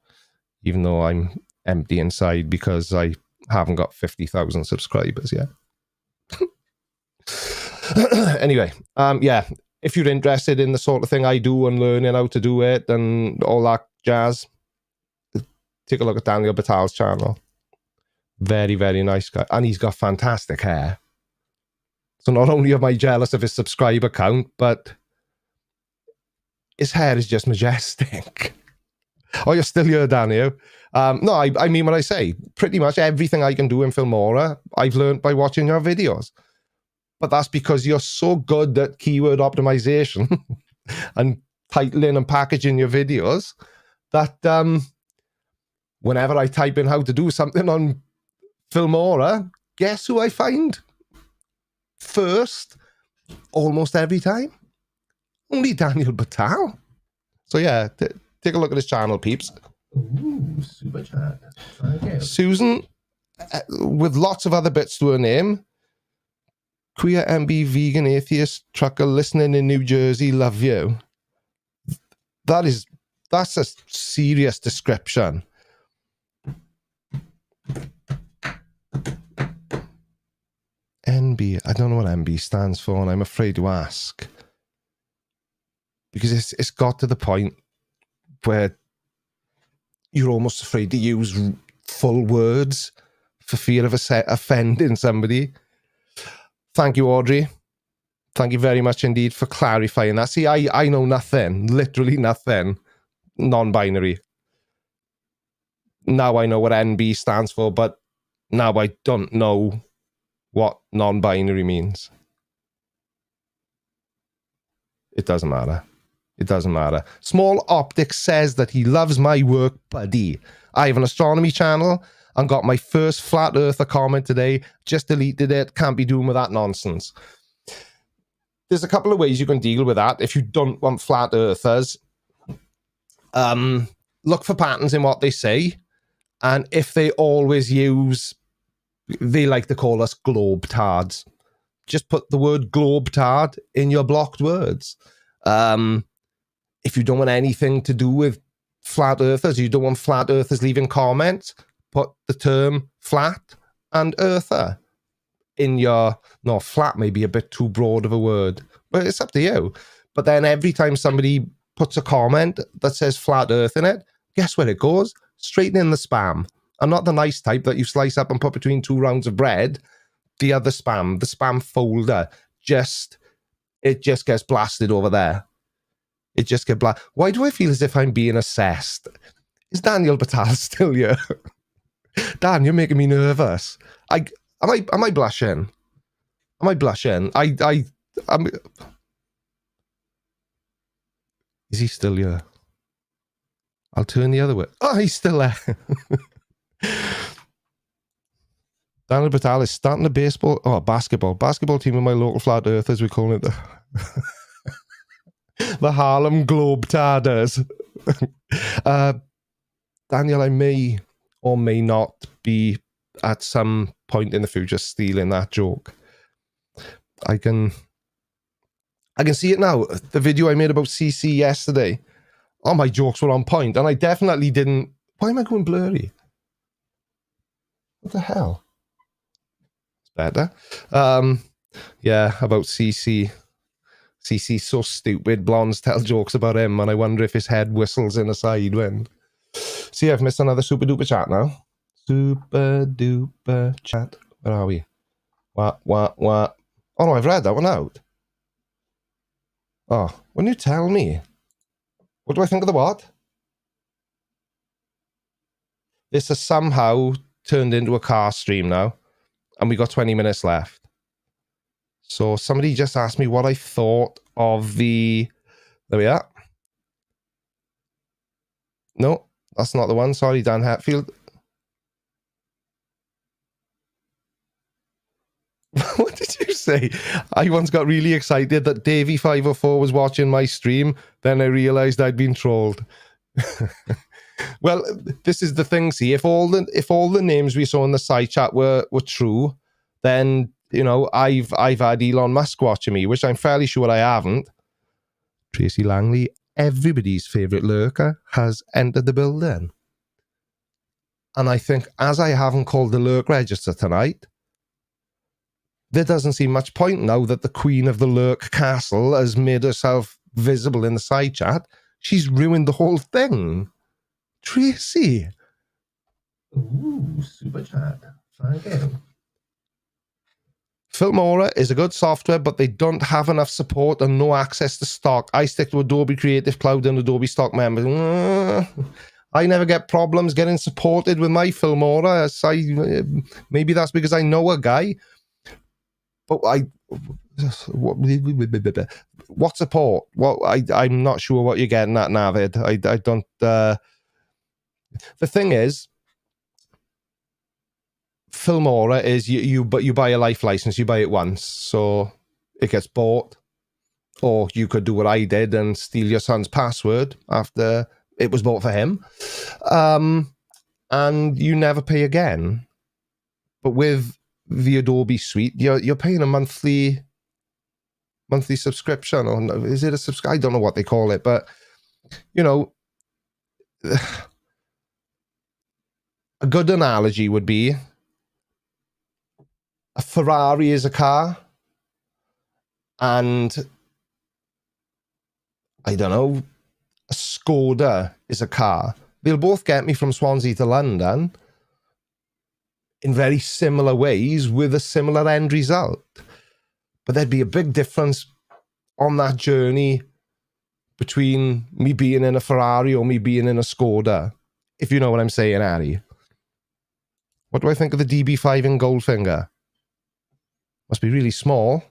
even though I'm empty inside because I haven't got 50,000 subscribers yet. Anyway, yeah, if you're interested in the sort of thing I do and learning how to do it and all that jazz, take a look at Daniel Batal's channel. Very, very nice guy. And he's got fantastic hair. So not only am I jealous of his subscriber count, but his hair is just majestic. Oh, you're still here, Daniel. No, I mean what I say. Pretty much everything I can do in Filmora, I've learned by watching your videos. But that's because you're so good at keyword optimization and titling and packaging your videos that whenever I type in how to do something on Filmora, guess who I find first almost every time? Only Daniel Batal. So yeah, take a look at his channel, peeps. Ooh, super chat. Thank you. Susan, with lots of other bits to her name. Queer MB vegan atheist trucker listening in New Jersey, love you. That's a serious description. NB, I don't know what NB stands for, and I'm afraid to ask. Because it's got to the point where you're almost afraid to use full words for fear of offending somebody. Thank you, Audrey. Thank you very much indeed for clarifying that. See, I know nothing, literally nothing, non-binary. Now I know what NB stands for, but now I don't know what non-binary means. It doesn't matter. It doesn't matter. Small Optics says that he loves my work, buddy. I have an astronomy channel and got my first flat earther comment today. Just deleted it. Can't be doing with that nonsense. there's a couple of ways you can deal with that. If you don't want flat earthers, look for patterns in what they say. And if they always use, they like to call us globetards. Just put the word globetard in your blocked words. If you don't want anything to do with flat earthers, you don't want flat earthers leaving comments, put the term flat and earther in your, no, flat may be a bit too broad of a word, but it's up to you. But then every time somebody puts a comment that says flat earth in it, guess where it goes? Straight in the spam. And not the nice type that you slice up and put between 2 rounds of bread. The other spam, the spam folder, it just gets blasted over there. It just gets blasted. Why do I feel as if I'm being assessed? Is Daniel Batal still here? Dan, you're making me nervous. Am I blushing? Am I blushing? I'm. Is he still here? I'll turn the other way. Oh, he's still there. Daniel Batal is starting a basketball team with my local flat earthers. We call it the Harlem Globetarders. Daniel, I may or may not be at some point in the future stealing that joke. I can see it now. The video I made about CC yesterday. Oh, my jokes were on point, and I definitely didn't. Why am I going blurry? What the hell? It's better. Yeah, about CC. CC's so stupid. Blondes tell jokes about him, and I wonder if his head whistles in a side wind. See, I've missed another super duper chat now. Super duper chat. Where are we? What? Oh no, I've read that one out. Oh, when you tell me. What do I think of the what? This has somehow turned into a car stream now. And we got 20 minutes left. So somebody just asked me what I thought of the... There we are. No, that's not the one. Sorry, Dan Hatfield. What did you say? I once got really excited that Davey504 was watching my stream. Then I realized I'd been trolled. Well, this is the thing. See, if all the names we saw in the side chat were true, then you know I've had Elon Musk watching me, which I'm fairly sure I haven't. Tracy Langley, everybody's favorite lurker, has entered the building, and I think as I haven't called the lurk register tonight, there doesn't seem much point now that the queen of the lurk castle has made herself visible in the side chat. She's ruined the whole thing. Tracy. Ooh, super chat. Thank you. Filmora is a good software, but they don't have enough support and no access to stock. I stick to Adobe Creative Cloud and Adobe Stock members. I never get problems getting supported with my Filmora. Maybe that's because I know a guy. But what support? I'm not sure what you're getting at, Navid. I don't. The thing is, Filmora is you buy a life license. You buy it once, so it gets bought. Or you could do what I did and steal your son's password after it was bought for him, and you never pay again. But with the Adobe suite, you're paying a monthly subscription, or is it a subscription? I don't know what they call it, but you know, a good analogy would be a Ferrari is a car, and I don't know, a Skoda is a car. They'll both get me from Swansea to London in very similar ways with a similar end result. But there'd be a big difference on that journey between me being in a Ferrari or me being in a Skoda, if you know what I'm saying, Harry. What do I think of the DB5 in Goldfinger? Must be really small.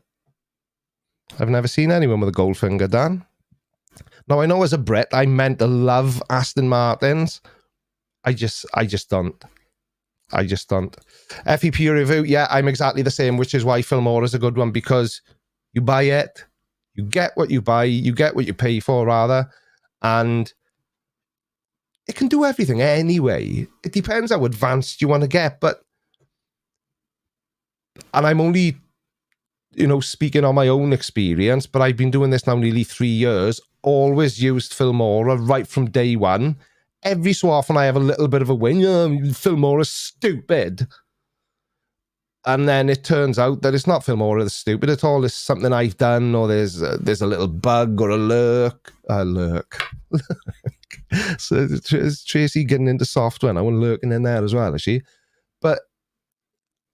I've never seen anyone with a Goldfinger, Dan. Now, I know as a Brit, I meant to love Aston Martins. I just don't. FEP review, yeah, I'm exactly the same, which is why Filmora is a good one, because you buy it, You get what you buy, you get what you pay for, rather, and it can do everything anyway. It depends how advanced you want to get, but, and I'm only, you know, speaking on my own experience, but I've been doing this now nearly 3 years, always used Filmora right from day one. Every so often I have a little bit of a win, Filmora's stupid. And then it turns out that it's not Filmora that's stupid at all. It's something I've done, or there's a little bug or a lurk. So it's Tracy getting into software now and lurking in there as well, is she? But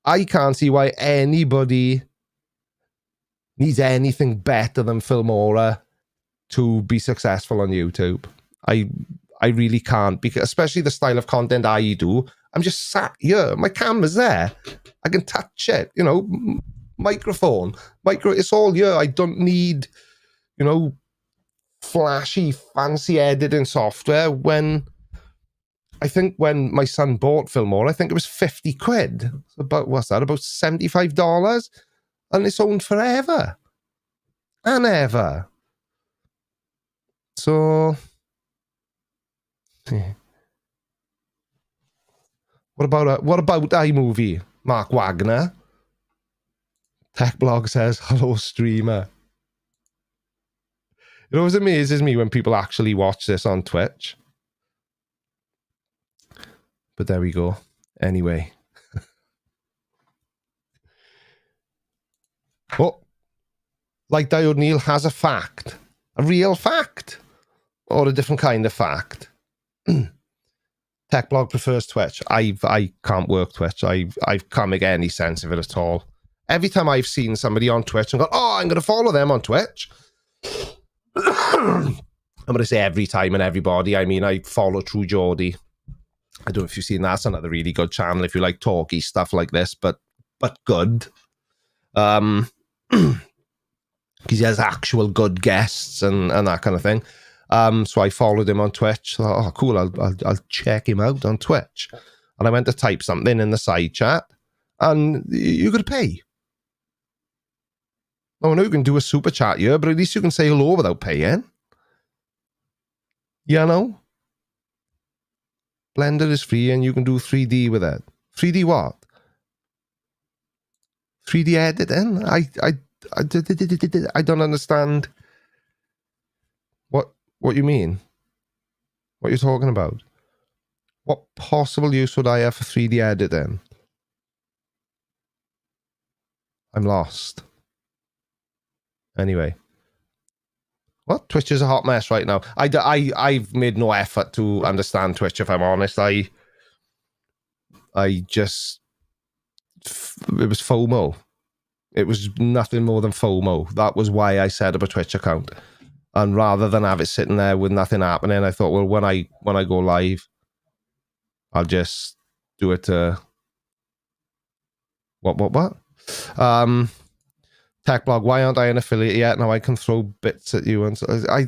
I can't see why anybody needs anything better than Filmora to be successful on YouTube. I really can't, because especially the style of content I do, I'm just sat here, my camera's there, I can touch it, you know, microphone, it's all here. I don't need, you know, flashy, fancy editing software. When I think when my son bought Filmora, I think it was 50 quid. About, what's that, about $75? And it's owned forever and ever. So, what about iMovie? Mark Wagner. Tech Blog says, hello, streamer. It always amazes me when people actually watch this on Twitch. But there we go. Anyway. Oh, Like Diode Neil has a fact. A real fact. Or a different kind of fact. Techblog prefers Twitch. I can't work Twitch. I can't make any sense of it at all. Every time I've seen somebody on Twitch and gone, oh, I'm going to follow them on Twitch. I'm going to say every time and everybody. I mean, I follow True Geordie. I don't know if you've seen that. It's another really good channel if you like talky stuff like this, but good. Because he has actual good guests and that kind of thing. So I followed him on Twitch. I thought, oh, cool, I'll check him out on Twitch. And I went to type something in the side chat, and you got to pay. Oh, I know you can do a super chat here, but at least you can say hello without paying. You know? Blender is free, and you can do 3D with it. 3D what? 3D editing? I don't understand what you mean. What you're talking about. What possible use would I have for 3D editing? I'm lost. Anyway. What? Twitch is a hot mess right now. I've made no effort to understand Twitch, if I'm honest. I just... It was FOMO. It was nothing more than FOMO. That was why I set up a Twitch account. And rather than have it sitting there with nothing happening, I thought, well, when I go live, I'll just do it to... What? Tech Blog, why aren't I an affiliate yet? Now I can throw bits at you. And so I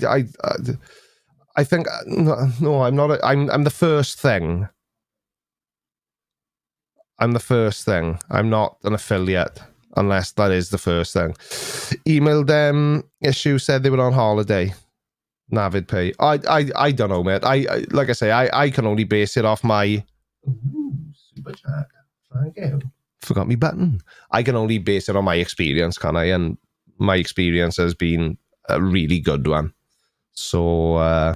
think, no, I'm not. I'm the first thing. I'm the first thing. I'm not an affiliate, unless that is the first thing. Emailed them. Issue said they were on holiday. Navid pay. I don't know, mate. Like I say, I can only base it off my... Ooh, super chat. Thank you. Forgot me button. I can only base it on my experience, can I? And my experience has been a really good one. So,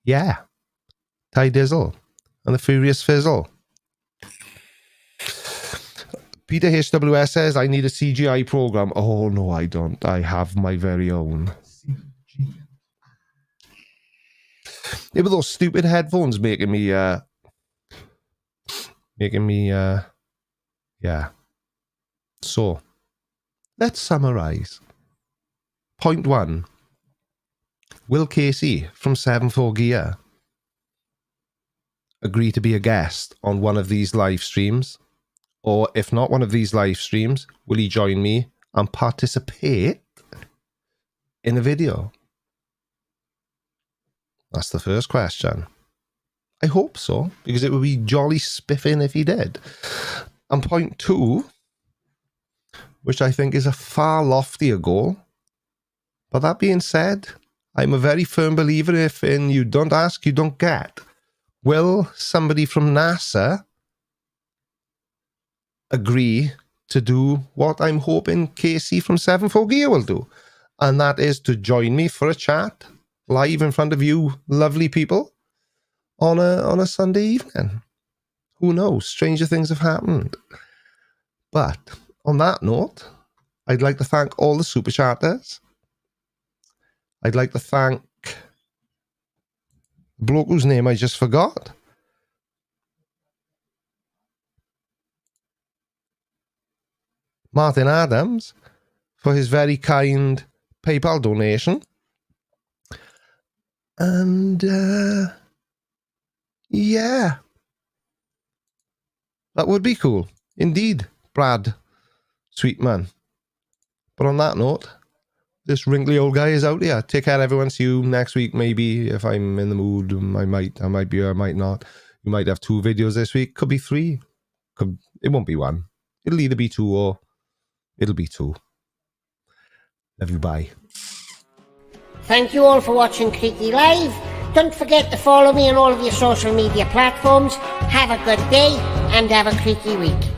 yeah. Ty Dizzle and the Furious Fizzle. Peter HWS says, I need a CGI program. Oh, no, I don't. I have my very own. It was those stupid headphones making me, yeah. So, let's summarize. Point 1. Will Casey from 74 Gear agree to be a guest on one of these live streams? Or if not one of these live streams, will he join me and participate in a video? That's the first question. I hope so, because it would be jolly spiffing if he did. And point 2, which I think is a far loftier goal. But that being said, I'm a very firm believer in you don't ask, you don't get. Will somebody from NASA agree to do what I'm hoping Casey from 74 Gear will do? And that is to join me for a chat live in front of you lovely people on a Sunday evening. Who knows? Stranger things have happened. But on that note, I'd like to thank all the super chatters. I'd like to thank the bloke whose name I just forgot. Martin Adams, for his very kind PayPal donation. And, yeah. That would be cool. Indeed, Brad. Sweet man. But on that note, this wrinkly old guy is out here. Take care, everyone. See you next week, maybe. If I'm in the mood, I might be or I might not. You might have 2 videos this week. Could be 3. It won't be 1. It'll either be 2 or it'll be 2. Love you, bye. Thank you all for watching Creaky Live. Don't forget to follow me on all of your social media platforms. Have a good day and have a creaky week.